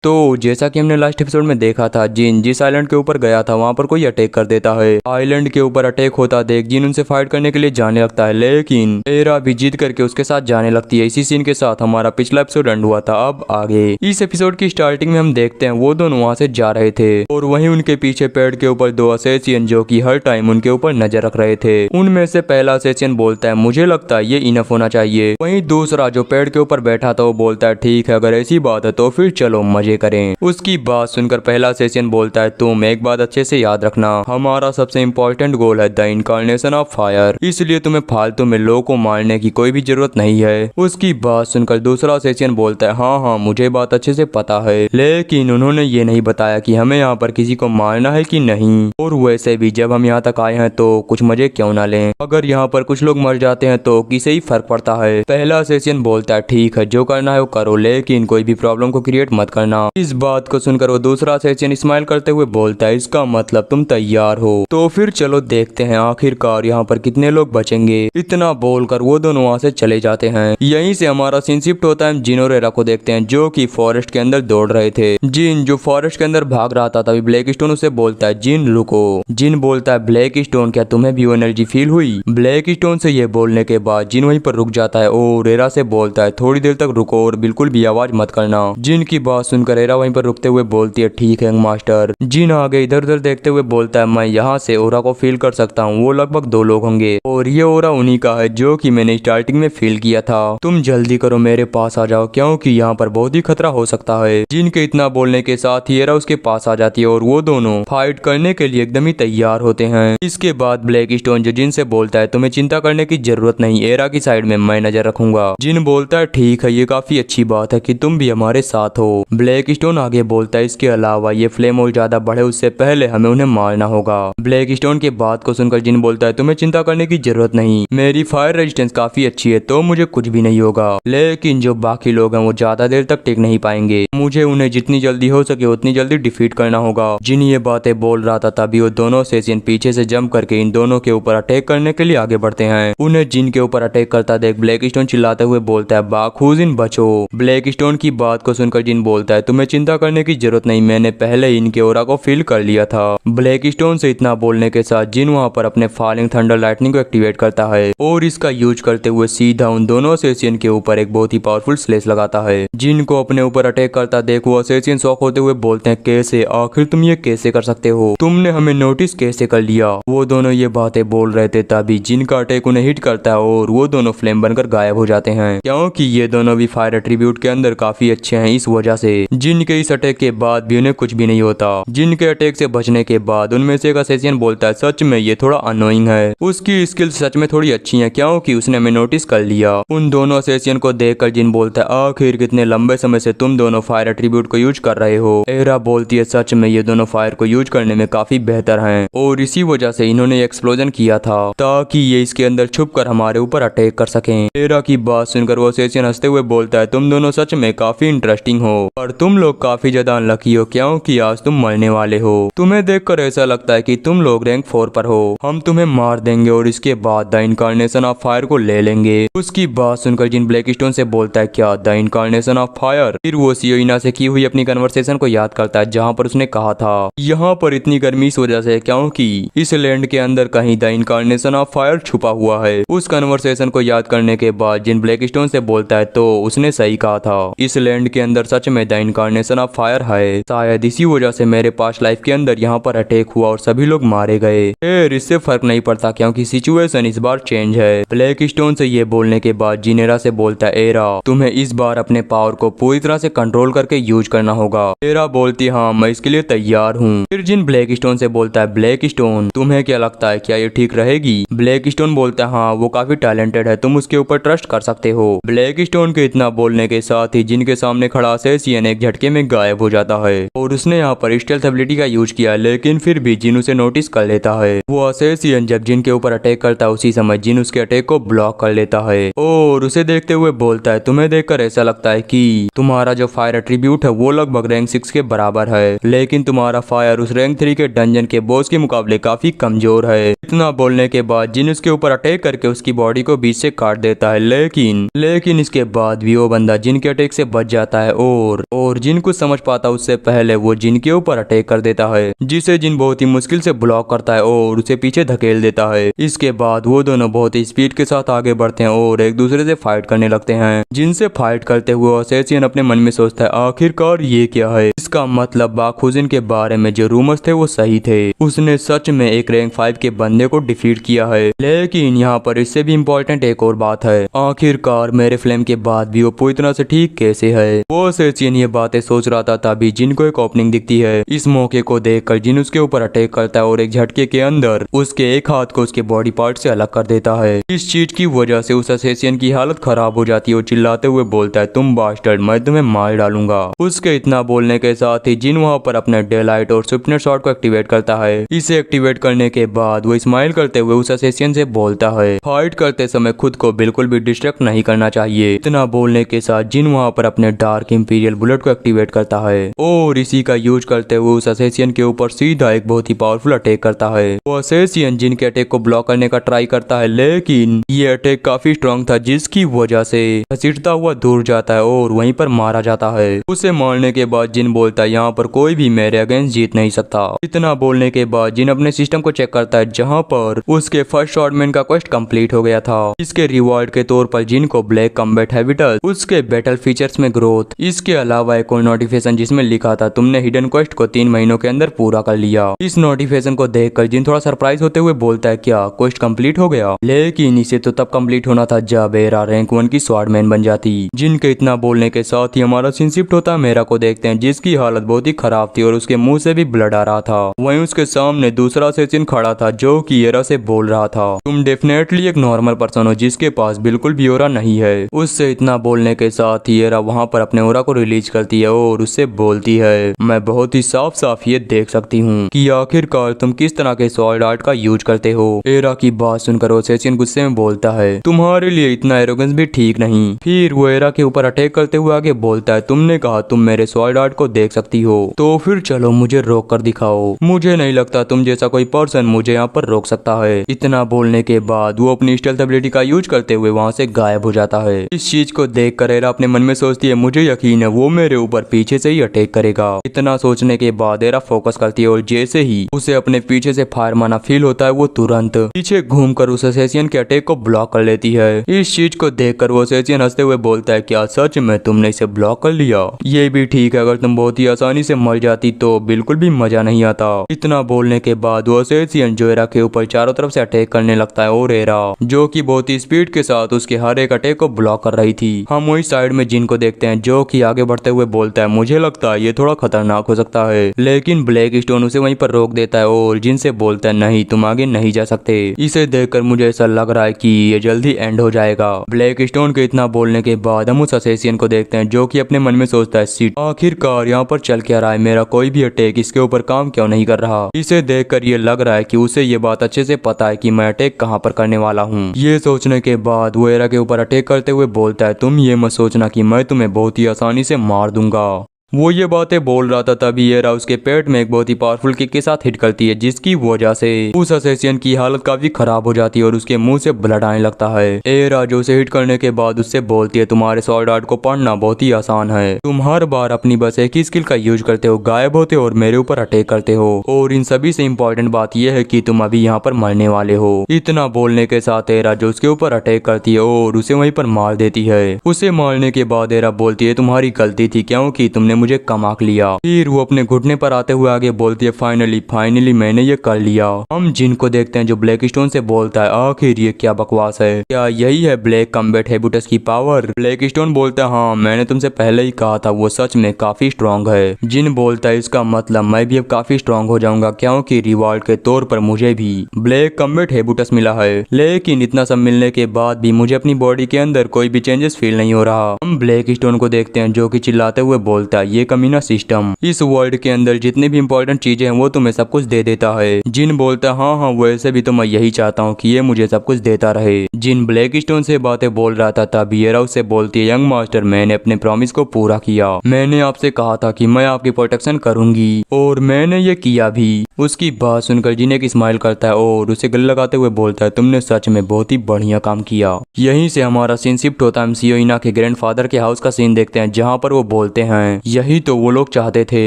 तो जैसा कि हमने लास्ट एपिसोड में देखा था, जिन जिस आइलैंड के ऊपर गया था वहां पर कोई अटैक कर देता है। आइलैंड के ऊपर अटैक होता देख जिन उनसे फाइट करने के लिए जाने लगता है, लेकिन एरा भी जीत करके उसके साथ जाने लगती है। इसी सीन के साथ हमारा पिछला एपिसोड एंड हुआ था। अब आगे इस एपिसोड की स्टार्टिंग में हम देखते हैं वो दोनों वहां से जा रहे थे और वहीं उनके पीछे पेड़ के ऊपर दो असैसियन जो कि हर टाइम उनके ऊपर नजर रख रहे थे। उनमें से पहला असैसियन बोलता है मुझे लगता है ये इनफ होना चाहिए। वहीं दूसरा जो पेड़ के ऊपर बैठा था वो बोलता है ठीक है, अगर ऐसी बात है तो फिर चलो मजे करें। उसकी बात सुनकर पहला सेशन बोलता है तुम एक बात अच्छे से याद रखना, हमारा सबसे इम्पोर्टेंट गोल है द इनकारनेशन ऑफ फायर, इसलिए तुम्हें फालतू में लोगों को मारने की कोई भी जरूरत नहीं है। उसकी बात सुनकर दूसरा सेशन बोलता है हाँ मुझे बात अच्छे से पता है, लेकिन उन्होंने ये नहीं बताया कि हमें यहाँ पर किसी को मारना है कि नहीं, और वैसे भी जब हम यहाँ तक आए हैं तो कुछ मजे क्यों ना लें, अगर यहाँ पर कुछ लोग मर जाते हैं तो किसे ही फर्क पड़ता है। पहला सेशन बोलता है ठीक है जो करना है वो करो, लेकिन कोई भी प्रॉब्लम को क्रिएट मत करना। इस बात को सुनकर वो दूसरा सेशन स्माइल करते हुए बोलता है इसका मतलब तुम तैयार हो, तो फिर चलो देखते हैं आखिरकार यहाँ पर कितने लोग बचेंगे। इतना बोलकर वो दोनों वहाँ से चले जाते हैं। यहीं से हमारा सीन शिफ्ट होता है, जिन और एरा को देखते हैं जो कि फॉरेस्ट के अंदर दौड़ रहे थे। जिन जो फॉरेस्ट के अंदर भाग रहा था तभी ब्लैक स्टोन उसे बोलता है जिन रुको। जिन बोलता है ब्लैक स्टोन क्या तुम्हें भी वो एनर्जी फील हुई? ब्लैक स्टोन से ये बोलने के बाद जिन वहीं पर रुक जाता है और एरा से बोलता है थोड़ी देर तक रुको और बिल्कुल भी आवाज मत करना। जिन की बात सुनकर एरा वहीं पर रुकते हुए बोलती है ठीक है मास्टर। जिन आगे इधर उधर देखते हुए बोलता है मैं यहाँ से ओरा को फील कर सकता हूँ, वो लगभग 2 लोग होंगे और ये ओरा उन्हीं का है जो कि मैंने स्टार्टिंग में फील किया था। तुम जल्दी करो मेरे पास आ जाओ क्योंकि यहाँ पर बहुत ही खतरा हो सकता है। जिन के इतना बोलने के साथ ही एरा उसके पास आ जाती है और वो दोनों फाइट करने के लिए एकदम ही तैयार होते हैं। इसके बाद ब्लैक स्टोन जो जिन से बोलता है तुम्हें चिंता करने की जरूरत नहीं, एरा की साइड में मैं नजर रखूंगा। जिन बोलता है ठीक है ये काफी अच्छी बात है कि तुम भी हमारे साथ हो। ब्लैक स्टोन आगे बोलता है इसके अलावा ये फ्लेम और ज्यादा बढ़े उससे पहले हमें उन्हें मारना होगा। ब्लैक स्टोन की बात को सुनकर जिन बोलता है तुम्हें चिंता करने की जरूरत नहीं, मेरी फायर रेजिस्टेंस काफी अच्छी है तो मुझे कुछ भी नहीं होगा, लेकिन जो बाकी लोग हैं वो ज्यादा देर तक टिक नहीं पाएंगे, मुझे उन्हें जितनी जल्दी हो सके उतनी जल्दी डिफीट करना होगा। जिन ये बातें बोल रहा था तभी वो दोनों सेशन पीछे से जंप करके इन दोनों के ऊपर अटैक करने के लिए आगे बढ़ते हैं। उन्हें जिन के ऊपर अटैक करता देख ब्लैक स्टोन चिल्लाते हुए बोलता है बाखूजिन बचो। ब्लैक स्टोन की बात को सुनकर जिन बोलता है तुम्हें चिंता करने की जरूरत नहीं, मैंने पहले ही इनके ओरा को फील कर लिया था। ब्लैक स्टोन से इतना बोलने के साथ जिन वहाँ पर अपने फॉलिंग थंडर लाइटनिंग को एक्टिवेट करता है और इसका यूज करते हुए सीधा उन दोनों असेसियन के ऊपर एक बहुत ही पावरफुल स्लेश लगाता है। जिन को अपने ऊपर अटैक करता देख वो असेसियन शॉक होते हुए बोलते हैं कैसे, आखिर तुम ये कैसे कर सकते हो, तुमने हमें नोटिस कैसे कर लिया। वो दोनों ये बातें बोल रहे थे तभी जिन का अटैक उन्हें हिट करता है और वो दोनों फ्लेम बनकर गायब हो जाते हैं, क्योंकि ये दोनों भी फायर एट्रीब्यूट के अंदर काफी अच्छे हैं। इस वजह से जिन के इस अटैक के बाद भी उन्हें कुछ भी नहीं होता। जिन के अटैक से बचने के बाद उनमें से एक असेसियन बोलता है सच में ये थोड़ा अनोइंग है, उसकी स्किल्स सच में थोड़ी अच्छी हैं क्योंकि उसने हमें नोटिस कर लिया। उन दोनों असेसियन को देखकर जिन बोलता है आखिर कितने लंबे समय से तुम दोनों फायर एट्रीब्यूट को यूज कर रहे हो। एरा बोलती है सच में ये दोनों फायर को यूज करने में काफी बेहतर हैं और इसी वजह से इन्होंने एक्सप्लोजन किया था ताकि ये इसके अंदर छुप कर हमारे ऊपर अटैक कर सकें। एरा की बात सुनकर वो असेसियन हंसते हुए बोलता है तुम दोनों सच में काफी इंटरेस्टिंग हो और तुम लोग काफी ज्यादा अनलकी हो क्योंकि आज तुम मरने वाले हो। तुम्हें देखकर ऐसा लगता है कि तुम लोग रैंक 4 पर हो, हम तुम्हें मार देंगे और इसके बाद द इनकारनेशन ऑफ फायर को ले लेंगे। उसकी बात सुनकर जिन ब्लैक स्टोन से बोलता है क्या द इनकारनेशन ऑफ फायर। फिर वो सियोइना से की हुई अपनी कन्वर्सेशन को याद करता है जहाँ पर उसने कहा था यहाँ पर इतनी गर्मी इस वजह से क्योंकि इस लैंड के अंदर कहीं द इनकारनेशन ऑफ फायर छुपा हुआ है। उस कन्वर्सेशन को याद करने के बाद जिन ब्लैक स्टोन से बोलता है तो उसने सही कहा था, इस लैंड के अंदर सच में द इनकारनेशन ऑफ फायर है, शायद इसी वजह से मेरे पास्ट लाइफ के अंदर यहाँ पर अटैक हुआ और सभी लोग मारे गए। फिर इससे फर्क नहीं पड़ता क्योंकि सिचुएशन इस बार चेंज है। ब्लैक स्टोन से ये बोलने के बाद जिन एरा से बोलता है एरा तुम्हें इस बार अपने पावर को पूरी तरह से कंट्रोल करके यूज करना होगा। एरा बोलती हाँ मैं इसके लिए तैयार हूँ। फिर जिन ब्लैक स्टोन से बोलता है ब्लैक स्टोन तुम्हें क्या लगता है क्या ये ठीक रहेगी? ब्लैक स्टोन बोलता है हाँ वो काफी टैलेंटेड है, तुम उसके ऊपर ट्रस्ट कर सकते हो। ब्लैक स्टोन के इतना बोलने के साथ ही जिनके सामने खड़ा असेसियन एक झटके में गायब हो जाता है और उसने यहाँ पर स्टेल्थ एबिलिटी का यूज किया, लेकिन फिर भी जिन उसे नोटिस कर लेता है। वो असेसियन जब जिन के ऊपर अटैक करता है उसी समय जिन उसके अटैक को ब्लॉक कर लेता है और उसे देखते हुए बोलता है तुम्हें देखकर ऐसा लगता है कि तुम्हारा जो फायर एट्रीब्यूट है वो लगभग रैंक 6 के बराबर है, लेकिन तुम्हारा फायर उस रैंक 3 के डंजन के बॉस के मुकाबले काफी कमजोर है। इतना बोलने के बाद जिन उसके ऊपर अटैक करके उसकी बॉडी को बीच से काट देता है, लेकिन इसके बाद भी वो बंदा जिन के अटैक से बच जाता है और और जिन कुछ समझ पाता उससे पहले वो जिन के ऊपर अटैक कर देता है, जिसे जिन बहुत ही मुश्किल से ब्लॉक करता है और उसे पीछे धकेल देता है। इसके बाद वो दोनों बहुत ही स्पीड के साथ आगे बढ़ते हैं और एक दूसरे से फाइट करने लगते हैं। जिनसे फाइट करते हुए असैसियन अपने मन में सोचता है आखिरकार ये क्या है। इसका मतलब बाखुजिन के बारे में जो रूमर्स थे वो सही थे, उसने सच में एक रैंक 5 के बंदे को डिफीट किया है। लेकिन यहाँ पर इससे भी इम्पोर्टेंट एक और बात है, आखिरकार मेरे फ्लेम के बाद भी वो पूरी तरह से ठीक कैसे है। वो असैसियन ये बातें सोच रहा था तभी जिन को एक ओपनिंग दिखती है। इस मौके को देखकर जिन उसके ऊपर अटैक करता है और एक झटके के अंदर उसके एक हाथ को उसके बॉडी पार्ट से अलग कर देता है। इस चीज की वजह से उस असैसियन की हालत खराब हो जाती है और चिल्लाते हुए बोलता है तुम बास्टर्ड, मैं तुम्हें मार डालूंगा। उसके इतना बोलने के साथ ही जिन वहाँ पर अपने डेलाइट और स्विफ्टनेस शॉट को एक्टिवेट करता है। इसे एक्टिवेट करने के बाद वो स्माइल करते हुए उस असैसियन से बोलता है फाइट करते समय खुद को बिल्कुल भी डिस्ट्रैक्ट नहीं करना चाहिए। इतना बोलने के साथ जिन वहाँ पर अपने डार्क इंपीरियल बुलेट को एक्टिवेट करता है और इसी का यूज करते हुए उस असैसियन के ऊपर सीधा एक बहुत ही पावरफुल अटैक करता है। वो असैसियन जिन के अटैक को ब्लॉक करने का ट्राई करता है, लेकिन ये अटैक काफी स्ट्रॉन्ग था जिसकी वजह से घसीटता हुआ दूर जाता है और वहीं पर मारा जाता है। उसे मारने के बाद जिन बोलता है यहाँ पर कोई भी मेरे अगेंस्ट जीत नहीं सकता। इतना बोलने के बाद जिन अपने सिस्टम को चेक करता है जहाँ पर उसके फर्स्ट शॉर्टमैन का क्वेस्ट कंप्लीट हो गया था। इसके रिवॉर्ड के तौर पर जिन को ब्लैक कॉम्बैट हैबिटस, उसके बैटल फीचर्स में ग्रोथ, इसके अलावा एक और नोटिफिकेशन जिसमें लिखा था तुमने हिडन क्वेस्ट को 3 महीनों के अंदर पूरा कर लिया। इस नोटिफिकेशन को देखकर जिन थोड़ा सरप्राइज होते हुए बोलता है क्या क्वेस्ट कंप्लीट हो गया, लेकिन इसे तो तब कंप्लीट होना था जब एरा रैंक 1 की स्वॉर्डमैन बन जाती। जिनके इतना बोलने के साथ ही हमारा सीन शिफ्ट होता है मेरा को देखते हैं जिसकी हालत बहुत ही खराब थी और उसके मुंह से भी ब्लड आ रहा था। वहीं उसके सामने दूसरा असैसिन खड़ा था जो कि एरा से बोल रहा था तुम डेफिनेटली एक नॉर्मल पर्सन हो जिसके पास बिल्कुल भी ओरा नहीं है। उससे इतना बोलने के साथ ही एरा वहाँ पर अपने ओरा को रिलीज करती है और उससे बोलती है मैं बहुत ही साफ साफ ये देख सकती हूँ कि आखिरकार तुम किस तरह के सॉल्ड आर्ट का यूज करते हो। एरा की बात सुनकर असैसिन गुस्से में बोलता है तुम्हारे लिए इतना एरोगेंस भी ठीक नहीं। फिर वो एरा के ऊपर अटैक करते हुए आगे बोलता है तुमने कहा तुम मेरे सॉल्ड आर्ट को देख सकती हो, तो फिर चलो मुझे रोक कर दिखाओ। मुझे नहीं लगता तुम जैसा कोई पर्सन मुझे यहाँ पर रोक सकता है। इतना बोलने के बाद वो अपनी स्टेल्थ एबिलिटी का यूज करते हुए वहाँ से गायब हो जाता है। इस चीज को देख कर एरा अपने मन में सोचती है मुझे यकीन है वो मेरे ऊपर पीछे से ही अटैक करेगा। इतना सोचने के बाद एरा फोकस करती है और जैसे ही उसे अपने पीछे से फायर मारना फील होता है वो तुरंत पीछे घूमकर उस असैसियन के अटैक को ब्लॉक कर लेती है। इस चीज को देखकर वो असैसियन हंसते हुए बोलता है क्या सच में तुमने इसे ब्लॉक कर लिया? ये भी ठीक है, अगर तुम बहुत ही आसानी से मर जाती तो बिल्कुल भी मजा नहीं आता। इतना बोलने के बाद वो असैसियन जो एरा के ऊपर चारों तरफ से अटैक करने लगता है और एरा जो कि बहुत ही स्पीड के साथ उसके हर एक अटैक को ब्लॉक कर रही थी। हम वही साइड में जिन को देखते हैं जो कि आगे बढ़ते हुए बोलता है मुझे लगता है ये थोड़ा खतरनाक हो सकता है, लेकिन ब्लैक स्टोन उसे वहीं पर रोक देता है और जिन से बोलता है नहीं तुम आगे नहीं जा सकते। इसे देखकर मुझे ऐसा लग रहा है कि ये जल्दी एंड हो जाएगा। ब्लैक स्टोन के इतना बोलने के बाद हम उस असैसियन को देखते हैं जो कि अपने मन में सोचता है सीट आखिरकार यहाँ पर चल क्या रहा है, मेरा कोई भी अटैक इसके ऊपर काम क्यों नहीं कर रहा। इसे देखकर ये लग रहा है कि उसे ये बात अच्छे से पता है कि मैं अटैक कहाँ पर करने वाला हूँ। ये सोचने के बाद वो एरा के ऊपर अटैक करते हुए बोलता है तुम ये मत सोचना कि मैं तुम्हें बहुत ही आसानी से मार दूंगा। वो ये बातें बोल रहा था तभी एरा उसके पेट में एक बहुत ही पावरफुल किक के साथ हिट करती है जिसकी वजह से उस असैसियन की हालत काफी खराब हो जाती है और उसके मुंह से ब्लड आने लगता है। एरा जो उसे हिट करने के बाद उससे बोलती है तुम्हारे सॉर्ड आर्ट को पढ़ना बहुत ही आसान है, तुम हर बार अपनी बस एक ही स्किल का यूज करते हो, गायब होते हो और मेरे ऊपर अटैक करते हो, और इन सभी से इम्पोर्टेंट बात यह है कि तुम अभी यहाँ पर मरने वाले हो। इतना बोलने के साथ एरा जो उसके ऊपर अटैक करती है और उसे वहीं पर मार देती है। उसे मारने के बाद एरा बोलती है तुम्हारी गलती थी क्योंकि तुमने मुझे कम आंक लिया। फिर वो अपने घुटने पर आते हुए आगे बोलती है फाइनली मैंने ये कर लिया। हम जिन को देखते हैं जो ब्लैक स्टोन से बोलता है आखिर ये क्या बकवास है, क्या यही है ब्लैक कॉम्बैट हैबिटस की पावर? ब्लैक स्टोन बोलता है हाँ मैंने तुमसे पहले ही कहा था वो सच में काफी स्ट्रॉन्ग है। जिन बोलता है इसका मतलब मैं भी अब काफी स्ट्रॉन्ग हो जाऊंगा क्योंकि रिवॉर्ड के तौर पर मुझे भी ब्लैक कॉम्बैट हैबिटस मिला है, लेकिन इतना सब मिलने के बाद भी मुझे अपनी बॉडी के अंदर कोई भी चेंजेस फील नहीं हो रहा। हम ब्लैक स्टोन को देखते हैं जो कि चिल्लाते हुए बोलता है ये कमीना सिस्टम इस वर्ल्ड के अंदर जितनी भी इंपॉर्टेंट चीजें हैं वो तुम्हें सब कुछ दे देता है। जिन बोलता है हाँ वैसे भी तो मैं यही चाहता हूँ कि ये मुझे सब कुछ देता रहे। जिन ब्लैक स्टोन से बातें बोल रहा था तभी एरा उससे बोलती है यंग मास्टर मैंने अपने प्रॉमिस को पूरा किया, मैंने आपसे कहा था कि मैं आपकी प्रोटेक्शन करूंगी और मैंने ये किया भी। उसकी बात सुनकर जिन एक स्माइल करता है और उसे गले लगाते हुए बोलता है तुमने सच में बहुत ही बढ़िया काम किया। यहीं से हमारा सीन शिफ्ट होता है एमसीओ इना के ग्रैंडफादर के हाउस का सीन देखते हैं जहाँ पर वो बोलते हैं यही तो वो लोग चाहते थे।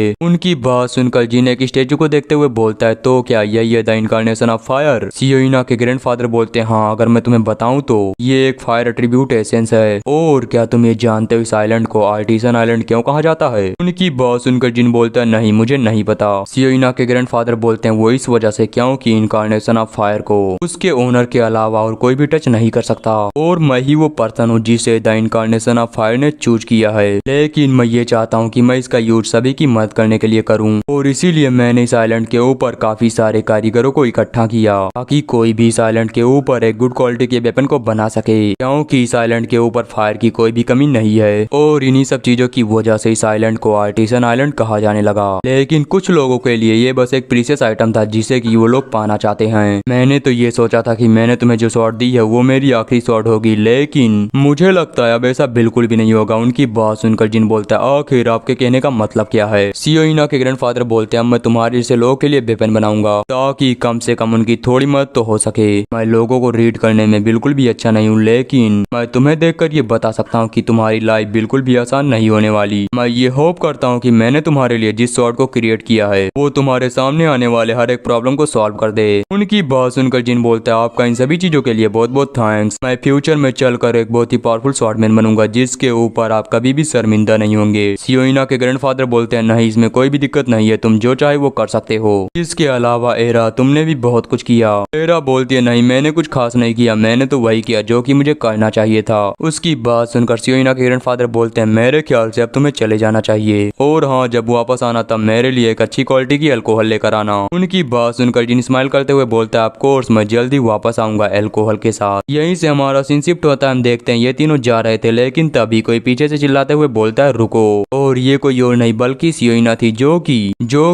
उनकी बात सुनकर जिन एक स्टेचू को देखते हुए बोलता है, तो क्या यही है द इनकारनेशन ऑफ फायर? सियोइना के ग्रैंडफादर बोलते हैं, हाँ अगर मैं तुम्हें बताऊं तो ये एक फायर एट्रीब्यूट एसेंस है। और क्या तुम ये जानते हो इस आइलैंड को आर्टिसन आइलैंड क्यों कहा जाता है? उनकी बात सुनकर जिन बोलता है, नहीं मुझे नहीं पता। सियोइना के ग्रैंडफादर बोलते हैं, वो इस वजह से क्योंकि इनकारनेशन ऑफ फायर को उसके ओनर के अलावा और कोई भी टच नहीं कर सकता, और मैं ही वो पर्सन हूँ जिसे द इनकारनेशन ऑफ फायर ने चूज किया है। लेकिन मैं ये चाहता हूँ कि मैं इसका यूज सभी की मदद करने के लिए करूँ, और इसीलिए मैंने इस आइलैंड के ऊपर काफी सारे कारीगरों को इकट्ठा किया ताकि कोई भी इस आइलैंड के ऊपर एक गुड क्वालिटी के वेपन को बना सके, क्योंकि इस आइलैंड के ऊपर फायर की कोई भी कमी नहीं है। और इन्हीं सब चीजों की वजह से इस आइलैंड को आर्टिसन आइलैंड कहा जाने लगा। लेकिन कुछ लोगों के लिए ये बस एक प्रीशियस आइटम था जिसे कि वो लोग पाना चाहते हैं। मैंने तो ये सोचा था कि मैंने तुम्हें जो स्वॉर्ड दी है वो मेरी आखिरी स्वॉर्ड होगी, लेकिन मुझे लगता है अब ऐसा बिल्कुल भी नहीं होगा। उनकी बात सुनकर जिन बोलता है, आखिर आपके कहने का मतलब क्या है? सियोइना के ग्रैंडफादर बोलते हैं, मैं तुम्हारे जैसे लोगों के लिए वेपन बनाऊंगा ताकि कम से कम उनकी थोड़ी मदद तो हो सके। मैं लोगों को रीड करने में बिल्कुल भी अच्छा नहीं हूँ, लेकिन मैं तुम्हें देखकर ये बता सकता हूँ कि तुम्हारी लाइफ बिल्कुल भी आसान नहीं होने वाली। मैं ये होप करता हूँ कि मैंने तुम्हारे लिए जिस स्वॉर्ड को क्रिएट किया है वो तुम्हारे सामने आने वाले हर एक प्रॉब्लम को सॉल्व कर दे। उनकी बात सुनकर जिन बोलता है, आपका इन सभी चीजों के लिए बहुत बहुत थैंक्स। मैं फ्यूचर में चलकर एक बहुत ही पावरफुल स्वॉर्डमैन बनूंगा जिसके ऊपर आप कभी भी शर्मिंदा नहीं होंगे। सियोइना के ग्रैंडफादर बोलते हैं, नहीं इसमें कोई भी दिक्कत नहीं है, तुम जो चाहे वो कर सकते हो। इसके अलावा एरा तुमने भी बहुत कुछ किया। एरा बोलती है, नहीं मैंने कुछ खास नहीं किया, मैंने तो वही किया जो कि मुझे करना चाहिए था। उसकी बात सुनकर सियोइना के ग्रैंडफादर बोलते हैं, मेरे ख्याल से अब तुम्हें चले जाना चाहिए, और हाँ जब वापस आना तब मेरे लिए एक अच्छी क्वालिटी की अल्कोहल लेकर आना। उनकी बात सुनकर जिन स्माइल करते हुए बोलता है, ऑफ कोर्स मैं जल्दी वापस आऊंगा अल्कोहल के साथ। यहीं से हमारा सीन शिफ्ट होता है। हम देखते हैं ये तीनों जा रहे थे, लेकिन तभी कोई पीछे से चिल्लाते हुए बोलता है, रुको। और ये कोई और नहीं बल्कि सियोइना थी जो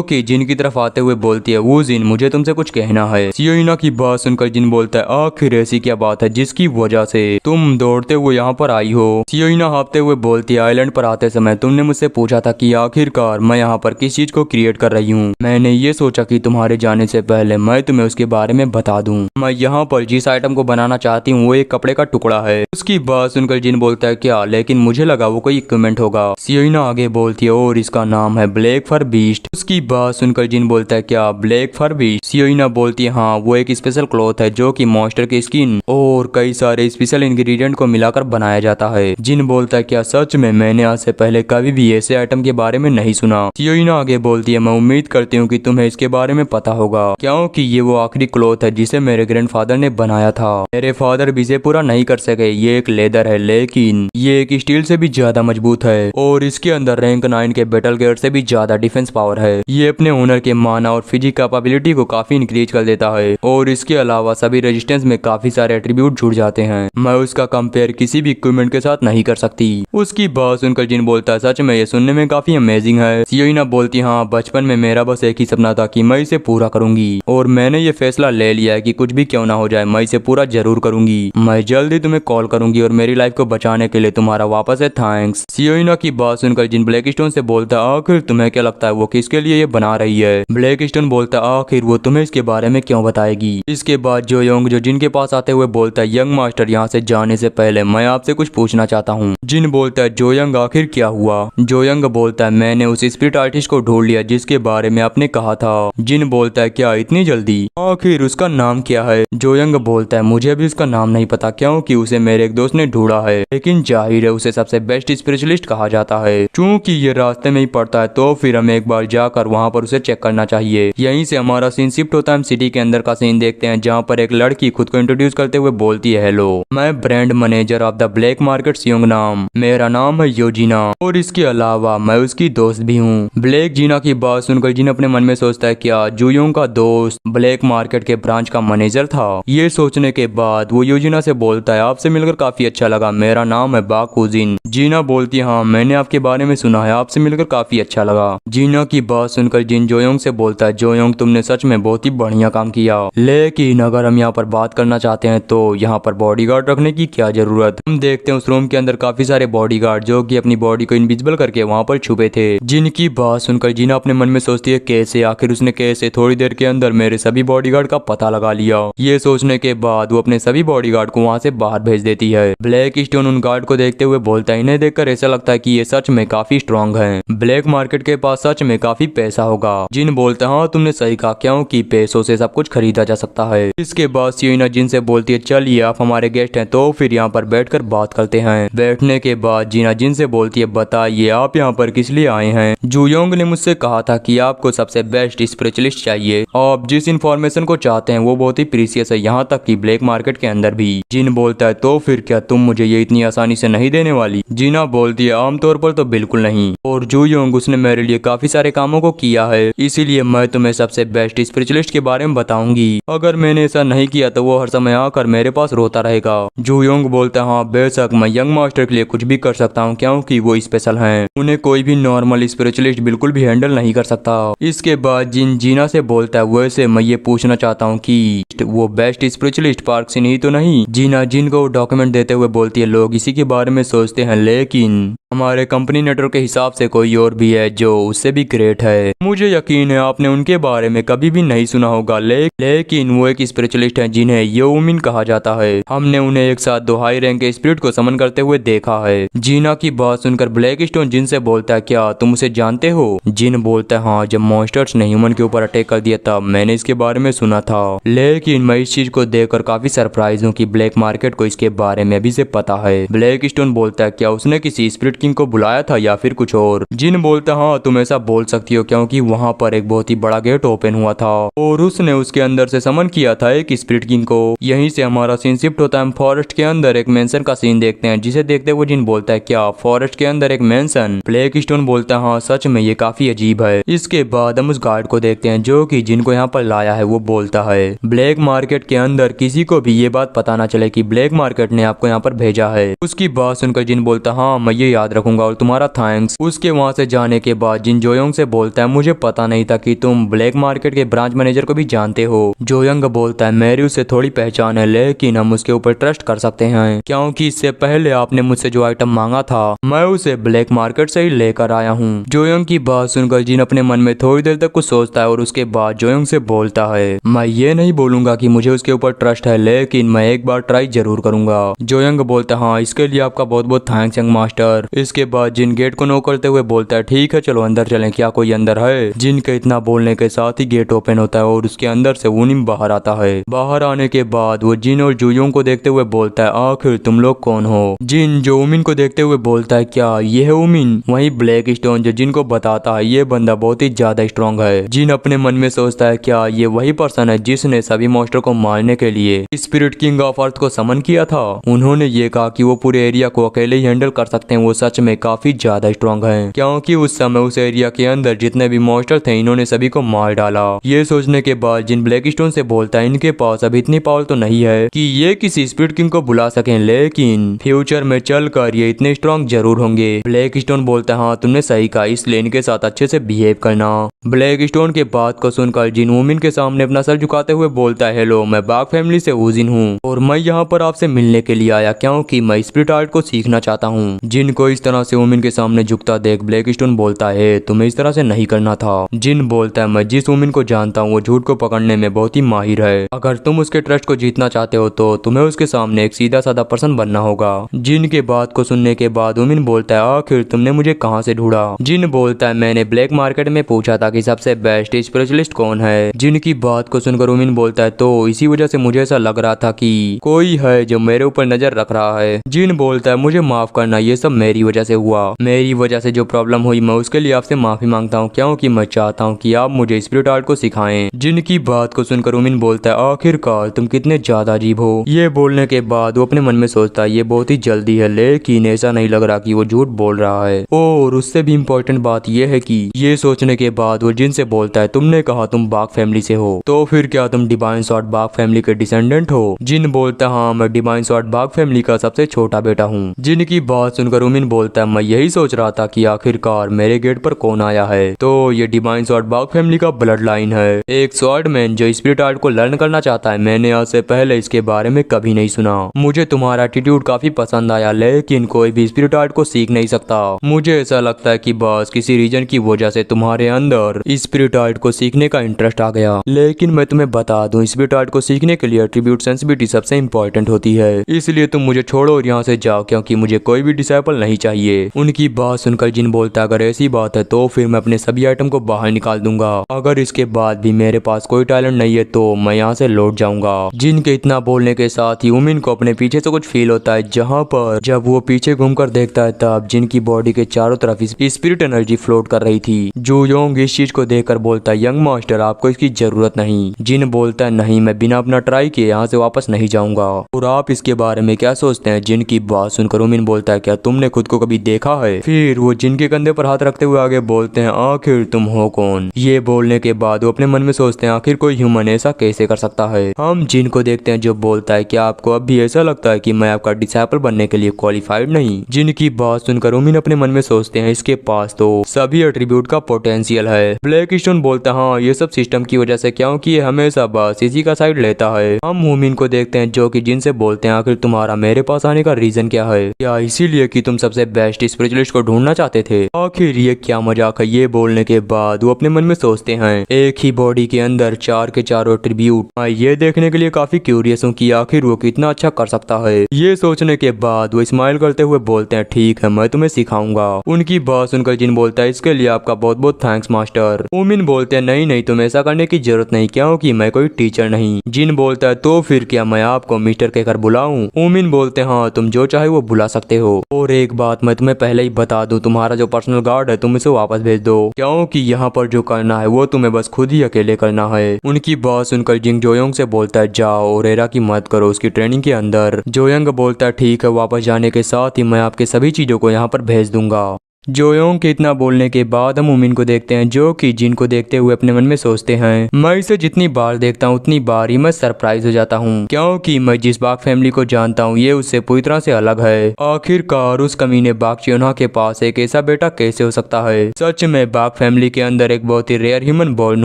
कि जिन की तरफ आते हुए बोलती है, वो जिन मुझे तुमसे कुछ कहना है। सियोइना की बात सुनकर जिन बोलता है, आखिर ऐसी क्या बात है जिसकी वजह से तुम दौड़ते हुए यहाँ पर आई हो? सियोइना हाँफते हुए बोलती है, आइलैंड पर आते समय तुमने मुझसे पूछा था कि आखिरकार मैं यहाँ पर किस चीज को क्रिएट कर रही हूँ। मैंने ये सोचा कि तुम्हारे जाने से पहले मैं तुम्हें उसके बारे में बता दूं। मैं यहाँ पर जिस आइटम को बनाना चाहती हूँ वो एक कपड़े का टुकड़ा है। उसकी बात सुनकर जिन बोलता है, क्या? लेकिन मुझे लगा वो कोई इक्विपमेंट होगा। सियोइना आगे बोलती है, और इसका नाम है ब्लैक फर बीस्ट। उसकी बात सुनकर जिन बोलता है, क्या ब्लैक फर बीस्ट? सियोइना बोलती है, हाँ वो एक स्पेशल क्लॉथ है जो कि मॉन्स्टर की स्किन और कई सारे स्पेशल इंग्रेडिएंट को मिलाकर बनाया जाता है। जिन बोलता है, क्या सच में? मैंने आज से पहले कभी भी ऐसे आइटम के बारे में नहीं सुना। सियोइना आगे बोलती है, मैं उम्मीद करती हूँ कि तुम्हें इसके बारे में पता होगा, क्योंकि ये वो आखिरी क्लॉथ है जिसे मेरे ग्रैंडफादर ने बनाया था। मेरे फादर भी इसे पूरा नहीं कर सके। ये एक लेदर है, लेकिन ये एक स्टील से भी ज्यादा मजबूत है, और इसके अंदर रैंक 9 के बैटल गेयर से भी ज्यादा डिफेंस पावर है। ये अपने ओनर के माना और फिजिक कैपेबिलिटी को काफी इंक्रीज कर देता है, और इसके अलावा सभी रेजिस्टेंस में काफी सारे एट्रीब्यूट जुड़ जाते हैं। मैं उसका कंपेयर किसी भी इक्विपमेंट के साथ नहीं कर सकती। उसकी बात सुनकर जिन बोलता है, सच में ये सुनने में काफी अमेजिंग है। सियोइना बोलती, हाँ बचपन में मेरा बस एक ही सपना था कि मैं इसे पूरा करूंगी, और मैंने ये फैसला ले लिया है कि कुछ भी क्यों ना हो जाए मैं इसे पूरा जरूर करूंगी। मैं जल्दी तुम्हें कॉल करूंगी, और मेरी लाइफ को बचाने के लिए तुम्हारा वापस है थैंक्स। सियोइना की बात सुनकर जिन ब्लैक स्टोन से बोलता है, आखिर तुम्हें क्या लगता है वो किसके लिए ये बना रही है? ब्लैक स्टोन बोलता है, आखिर वो तुम्हें इसके बारे में क्यों बताएगी? इसके बाद जो योंग जो जिन के पास आते हुए बोलता है, यंग मास्टर यहाँ से जाने से पहले मैं आपसे कुछ पूछना चाहता हूँ। जिन बोलता है, जो यंग आखिर क्या हुआ? जो यंग बोलता है, मैंने उस स्पिरिट आर्टिस्ट को ढूंढ लिया जिसके बारे में आपने कहा था। जिन बोलता है, क्या इतनी जल्दी? आखिर उसका नाम क्या है? जो यंग बोलता है, मुझे भी उसका नाम नहीं पता क्योंकि उसे मेरे एक दोस्त ने ढूंढा है, लेकिन जाहिर है उसे सबसे बेस्ट स्पिरिचुअलिस्ट कहा जाता है। क्योंकि ये रास्ते में ही पड़ता है तो फिर हमें एक बार जाकर वहाँ पर उसे चेक करना चाहिए। यहीं से हमारा सीन शिफ्ट होता है। हम सिटी के अंदर का सीन देखते हैं जहाँ पर एक लड़की खुद को इंट्रोड्यूस करते हुए बोलती है, हेलो मैं brand manager of the black market Seong नाम, मेरा नाम है योजिना, और इसके अलावा मैं उसकी दोस्त भी हूँ। ब्लैक जीना की बात सुनकर जिन अपने मन में सोचता है, क्या जुयोंग का दोस्त ब्लैक मार्केट के ब्रांच का मैनेजर था? ये सोचने के बाद वो योजिना से बोलता है, आपसे मिलकर काफी अच्छा लगा, मेरा नाम है बाकुजिन। जीना बोलती है, हाँ मैंने आपके बारे में सुना है, आपसे मिलकर काफी अच्छा लगा। जीना की बात सुनकर जिन जोयोंग से बोलता है, जोयोंग तुमने सच में बहुत ही बढ़िया काम किया, लेकिन अगर हम यहाँ पर बात करना चाहते हैं तो यहाँ पर बॉडीगार्ड रखने की क्या जरूरत? हम देखते हैं उस रूम के अंदर काफी सारे बॉडीगार्ड जो कि अपनी बॉडी को इनविजिबल करके वहाँ पर छुपे थे। जिनकी बात सुनकर जीना अपने मन में सोचती है, कैसे? आखिर उसने कैसे थोड़ी देर के अंदर मेरे सभी बॉडीगार्ड का पता लगा लिया? ये सोचने के बाद वो अपने सभी बॉडीगार्ड को वहाँ से बाहर भेज देती है। ब्लैक स्टोन उन गार्ड को देखते हुए बोलता है, इन्हें देखकर ऐसा लगता है कि ये सच में काफी स्ट्रांग हैं। ब्लैक मार्केट के पास सच में काफी पैसा होगा। जिन बोलते हैं हाँ तुमने सही कहा, क्योंकि पैसों से सब कुछ खरीदा जा सकता है। इसके बाद सियोना जिन से बोलती है चलिए आप हमारे गेस्ट हैं तो फिर यहाँ पर बैठकर बात करते हैं। बैठने के बाद जीना जिन से बोलती है बताइए आप यहाँ पर किस लिए आए हैं। जुयोंग ने मुझसे कहा था कि आपको सबसे बेस्ट स्पेशलिस्ट चाहिए। आप जिस इंफॉर्मेशन को चाहते हैं वो बहुत ही प्रीसियस है, यहाँ तक कि ब्लैक मार्केट के अंदर भी। जिन बोलता है तो फिर क्या तुम मुझे ये इतनी आसानी से नहीं देने वाली। जीना बोलती है आमतौर पर तो बिल्कुल नहीं, और जुयोंग उसने मेरे लिए काफी सारे कामों को किया है, इसीलिए मैं तुम्हें सबसे बेस्ट स्पेशलिस्ट के बारे में बताऊंगी। अगर मैंने ऐसा नहीं किया तो वो हर समय आकर मेरे पास रोता रहेगा। जुयोंग बोलता है हाँ बेशक मैं यंग मास्टर के लिए कुछ भी कर सकता हूँ, क्योंकि वो स्पेशल हैं। उन्हें कोई भी नॉर्मल स्पेशलिस्ट बिल्कुल भी हैंडल नहीं कर सकता। इसके बाद जिन जीना से बोलता है वैसे मैं ये पूछना चाहता हूँ कि वो बेस्ट स्पेशलिस्ट पार्क सिन ही तो नहीं। जीना जिन को डॉक्यूमेंट देते हुए बोलती है लोग इसी के बारे में सोचते हैं, लेकिन हमारे कंपनी नेटवर्क के हिसाब से कोई और भी है जो उससे भी ग्रेट है। मुझे यकीन है आपने उनके बारे में कभी भी नहीं सुना होगा, लेकिन वो एक स्पिरिचुअलिस्ट हैं जिन्हें योमिन कहा जाता है। हमने उन्हें एक साथ 2 हाई रैंक के स्पिरिट को समन करते हुए देखा है। जीना की बात सुनकर ब्लैक स्टोन जिन से बोलता है क्या तुम उसे जानते हो। जिन बोलता है हाँ जब मॉन्स्टर्स ने ह्यूमन के ऊपर अटैक कर दिया था मैंने इसके बारे में सुना था, लेकिन मैं इस चीज को देखकर काफी सरप्राइज हूँ कि ब्लैक मार्केट को इसके बारे में अभी से पता है। ब्लैक स्टोन बोलता है क्या उसने किसी स्पिरिट किंग को बुलाया था या फिर कुछ और। जिन बोलता है हाँ तुम ऐसा बोल सकती हो क्योंकि वहाँ पर एक बहुत ही बड़ा गेट ओपन हुआ था और उसने उसके अंदर से समन किया था एक स्पिरिट किंग को। यहीं से हमारा सीन शिफ्ट होता है। फॉरेस्ट के अंदर एक मेंशन का सीन देखते हैं, जिसे देखते हुए जिन बोलता है क्या फॉरेस्ट के अंदर एक मेंशन। ब्लैक स्टोन बोलता है हाँ सच में ये काफी अजीब है। इसके बाद हम उस गार्ड को देखते हैं जो कि जिनको यहाँ पर लाया है। वो बोलता है ब्लैक मार्केट के अंदर किसी को भी ये बात पता ना चले कि ब्लैक मार्केट ने आपको यहाँ पर भेजा है। उसकी बात सुनकर जिन बोलता हाँ मैं ये याद रखूंगा और तुम्हारा थैंक्स। उसके वहाँ से जाने के बाद जिन जोयोंग से बोलता है मुझे पता नहीं था कि तुम ब्लैक मार्केट के ब्रांच मैनेजर को भी जानते हो। जोयोंग बोलता है मेरी उससे थोड़ी पहचान है, लेकिन हम उसके ऊपर ट्रस्ट कर सकते हैं क्योंकि इससे पहले आपने मुझसे जो आइटम मांगा था मैं उसे ब्लैक मार्केट से ही लेकर आया हूँ। जोयोंग की बात सुनकर जिन अपने मन में थोड़ी देर तक कुछ सोचता है और उसके बाद जोयोंग से बोलता है मैं ये नहीं बोलूंगा कि मुझे उसके ऊपर ट्रस्ट है, लेकिन मैं एक बार ट्राई जरूर करूंगा। जोयोंग बोलता है हाँ इसके लिए आपका बहुत बहुत थैंक्स यंग मास्टर। इसके बाद जिन गेट को नॉक करते हुए बोलता है ठीक है चलो अंदर चलें, क्या कोई अंदर है। जिन के इतना बोलने के साथ ही गेट ओपन होता है और उसके अंदर से वूनिम बाहर आता है। बाहर आने के बाद वो जिन और जुयोंग को देखते हुए बोलता है आखिर तुम लोग कौन हो। जिन जो उमिन को देखते हुए बोलता है क्या ये है उमिन। वहीं ब्लैक स्टोन जो जिन को बताता है ये बंदा बहुत ही ज्यादा स्ट्रॉन्ग है। जिन अपने मन में सोचता है क्या ये वही पर्सन है जिसने सभी मॉन्स्टर को मारने के लिए स्पिरिट किंग ऑफ अर्थ को समन किया था। उन्होंने ये कहा कि वो पूरे एरिया को अकेले ही हैंडल कर सकते हैं। वो सच में काफी ज्यादा स्ट्रॉन्ग है क्योंकि उस समय उस एरिया के अंदर जितने भी मॉन्स्टर थे इन्होंने सभी को मार डाला। ये सोचने के बाद जिन ब्लैक स्टोन से बोलता है इनके पास अभी इतनी पावर तो नहीं है कि ये किसी स्पिरिट किंग को बुला सकें, लेकिन फ्यूचर में चलकर ये इतने स्ट्रॉन्ग जरूर होंगे। ब्लैक स्टोन बोलता है हाँ तुमने सही कहा, इसलिए इनके साथ अच्छे से बिहेव करना। ब्लैक स्टोन के बात को सुनकर जिन वुमिन के सामने अपना सर झुकाते हुए बोलता है हेलो मैं बाग फैमिली से उजिन हूँ और मैं यहाँ पर आपसे मिलने के लिए आया क्योंकि मैं स्पिरिट आर्ट को सीखना चाहता हूँ। जिन को इस तरह से वुमिन के सामने झुकता देख ब्लैक स्टोन बोलता है तुम्हें इस तरह से नहीं करना था। जिन बोलता है मैं जिस वुमिन को जानता हूँ वो झूठ को पकड़ने में बहुत ही माहिर है। अगर तुम उसके ट्रस्ट को जीतना चाहते हो तो तुम्हें उसके सामने एक सीधा साधा पर्सन बनना होगा। जिन के बात को सुनने के बाद वुमिन बोलता है आखिर तुमने मुझे कहाँ से ढूंढा। जिन बोलता है मैंने ब्लैक मार्केट में पूछा था कि सबसे बेस्ट स्पेशलिस्ट कौन है। जिन की बात को सुनकर वुमिन बोलता है तो इसी वजह से मुझे ऐसा लग रहा था कि कोई है जो मेरे ऊपर नजर रख रहा है। जिन बोलता है मुझे माफ करना ये सब मेरी वजह से हुआ, मेरी वजह से जो प्रॉब्लम हुई मैं उसके लिए आपसे माफी मांगता हूँ क्योंकि मैं चाहता हूँ कि आप मुझे स्पिरिट आर्ट को सिखाएं। जिन की बात को सुनकर वुमिन बोलता है आखिरकार तुम कितने ज्यादा अजीब हो। ये बोलने के बाद वो अपने मन में सोचता है ये बहुत ही जल्दी है, लेकिन ऐसा नहीं लग रहा कि वो झूठ बोल रहा है। और उससे भी इम्पोर्टेंट बात यह है कि ये सोचने के बाद वो जिन से बोलता है तुमने कहा तुम बाग फैमिली से हो, तो फिर क्या तुम डिवाइन स्वॉर्ड बाग फैमिली के डिसेंडेंट हो। जिन बोलता हाँ मैं डिवाइन स्वॉर्ड बाग फैमिली का सबसे छोटा बेटा हूँ। जिन की बात सुनकर वुमिन बोलता है मैं यही सोच रहा था कि आखिरकार मेरे गेट पर कौन आया है, तो ये डिवाइन स्वॉर्ड बाग फैमिली का ब्लड लाइन है, एक स्वॉर्डमैन जो स्पिरिट आर्ट को लर्न करना चाहता है। मैंने आज से पहले इसके बारे में कभी नहीं सुना। मुझे तुम्हारा एटीट्यूड काफी पसंद आया, लेकिन कोई भी स्पिरिट आर्ट को सीख नहीं सकता। मुझे ऐसा लगता है कि बस किसी रीजन की वजह से तुम्हारे अंदर स्पिरिट आर्ट को सीखने का इंटरेस्ट आ गया। लेकिन मैं तुम्हें बता दूं स्पिरिट आर्ट को सीखने के लिए एट्रीब्यूट सेंसिटिविटी सबसे इंपॉर्टेंट होती है, इसलिए तुम मुझे छोड़ो और यहाँ से जाओ क्योंकि मुझे कोई भी डिसाइपल नहीं चाहिए। उनकी बात बात सुनकर जिन बोलता है अगर ऐसी बात है तो फिर मैं अपने सभी आइटम को बाहर निकाल दूंगा, अगर इसके बाद भी मेरे पास कोई टैलेंट नहीं है तो मैं यहाँ से लौट जाऊंगा। जिन के इतना बोलने के साथ ही उमिन को अपने पीछे से कुछ फील होता है, जहाँ पर जब वो पीछे घूमकर देखता है तब जिन की बॉडी के चारों तरफ स्पिरिट एनर्जी फ्लोट कर रही थी। जो योंग इस चीज को देखकर बोलता है यंग मास्टर आपको इसकी जरूरत नहीं। जिन बोलता है नहीं, मैं बिना अपना ट्राई किए यहाँ से वापस नहीं जाऊंगा, और आप इसके बारे में क्या सोचते हैं। जिन की बात सुनकर उमिन बोलता है क्या तुमने खुद को कभी देखा है। फिर वो जिन के कंधे पर हाथ रखते हुए आगे बोलते हैं आखिर तुम हो कौन। ये बोलने के बाद वो अपने मन में सोचते हैं आखिर कोई ह्यूमन ऐसा कैसे कर सकता है। हम जिन को देखते हैं जो बोलता है क्या आपको अब भी ऐसा लगता है कि मैं आपका डिसाइपल बनने के लिए क्वालिफाइड नहीं। जिन की बात सुनकर उमिन अपने मन में सोचते हैं इसके पास तो सभी एट्रीब्यूट का पोटेंशियल है। ब्लैक स्टोन बोलता है हाँ ये सब सिस्टम की वजह से, क्योंकि ये हमेशा बस इसी का साइड लेता है। हम उमिन को देखते हैं जो कि जिन से बोलते हैं आखिर तुम्हारा मेरे पास आने का रीजन क्या है, क्या इसीलिए कि तुम सबसे बेस्ट स्पिरिचुअलिस्ट को ढूंढना चाहते थे। आखिर ये क्या मजाक है। ये बोलने के बाद वो अपने मन में सोचते हैं एक ही बॉडी के अंदर चार के चारों एट्रीब्यूट, मैं ये देखने के लिए काफी क्यूरियस हूँ कि आखिर वो कितना अच्छा कर सकता है। ये सोचने के बाद वो स्माइल करते हुए बोलते हैं ठीक है मैं तुम्हें सिखाऊंगा। उनकी बात सुनकर जिन बोलता है इसके लिए आपका बहुत बहुत थैंक्स मास्टर। उमिन बोलते हैं नहीं नहीं तुम ऐसा करने की जरूरत नहीं, क्योंकि मैं कोई टीचर नहीं। जिन बोलता है तो फिर क्या मैं आपको मिस्टर कहकर बुलाऊं। उमिन बोलते हैं हाँ तुम जो चाहे वो बुला सकते हो, और एक बात मैं तुम्हें पहले ही बता दूं तुम्हारा जो पर्सनल गार्ड है तुम इसे वापस भेज दो, क्योंकि यहाँ पर जो करना है वो तुम्हें बस खुद ही अकेले करना है। उनकी बात सुनकर जिंग जोयोंग से बोलता है जाओ और एरा की मदद करो उसकी ट्रेनिंग के अंदर। जोयोंग बोलता है ठीक है, वापस जाने के साथ ही मैं आपके सभी चीजों को यहाँ पर भेज दूंगा। जोयोंग के इतना बोलने के बाद हम उमिन को देखते हैं जो कि जिन को देखते हुए अपने मन में सोचते हैं मैं इसे जितनी बार देखता हूँ उतनी बार ही मैं सरप्राइज हो जाता हूँ, क्योंकि मैं जिस बाघ फैमिली को जानता हूँ ये उससे पूरी तरह से अलग है। आखिरकार उस कमीने बाघ च्योन्हा के पास एक ऐसा बेटा कैसे हो सकता है। सच में बाघ फैमिली के अंदर एक बहुत ही रेयर ह्यूमन बॉर्न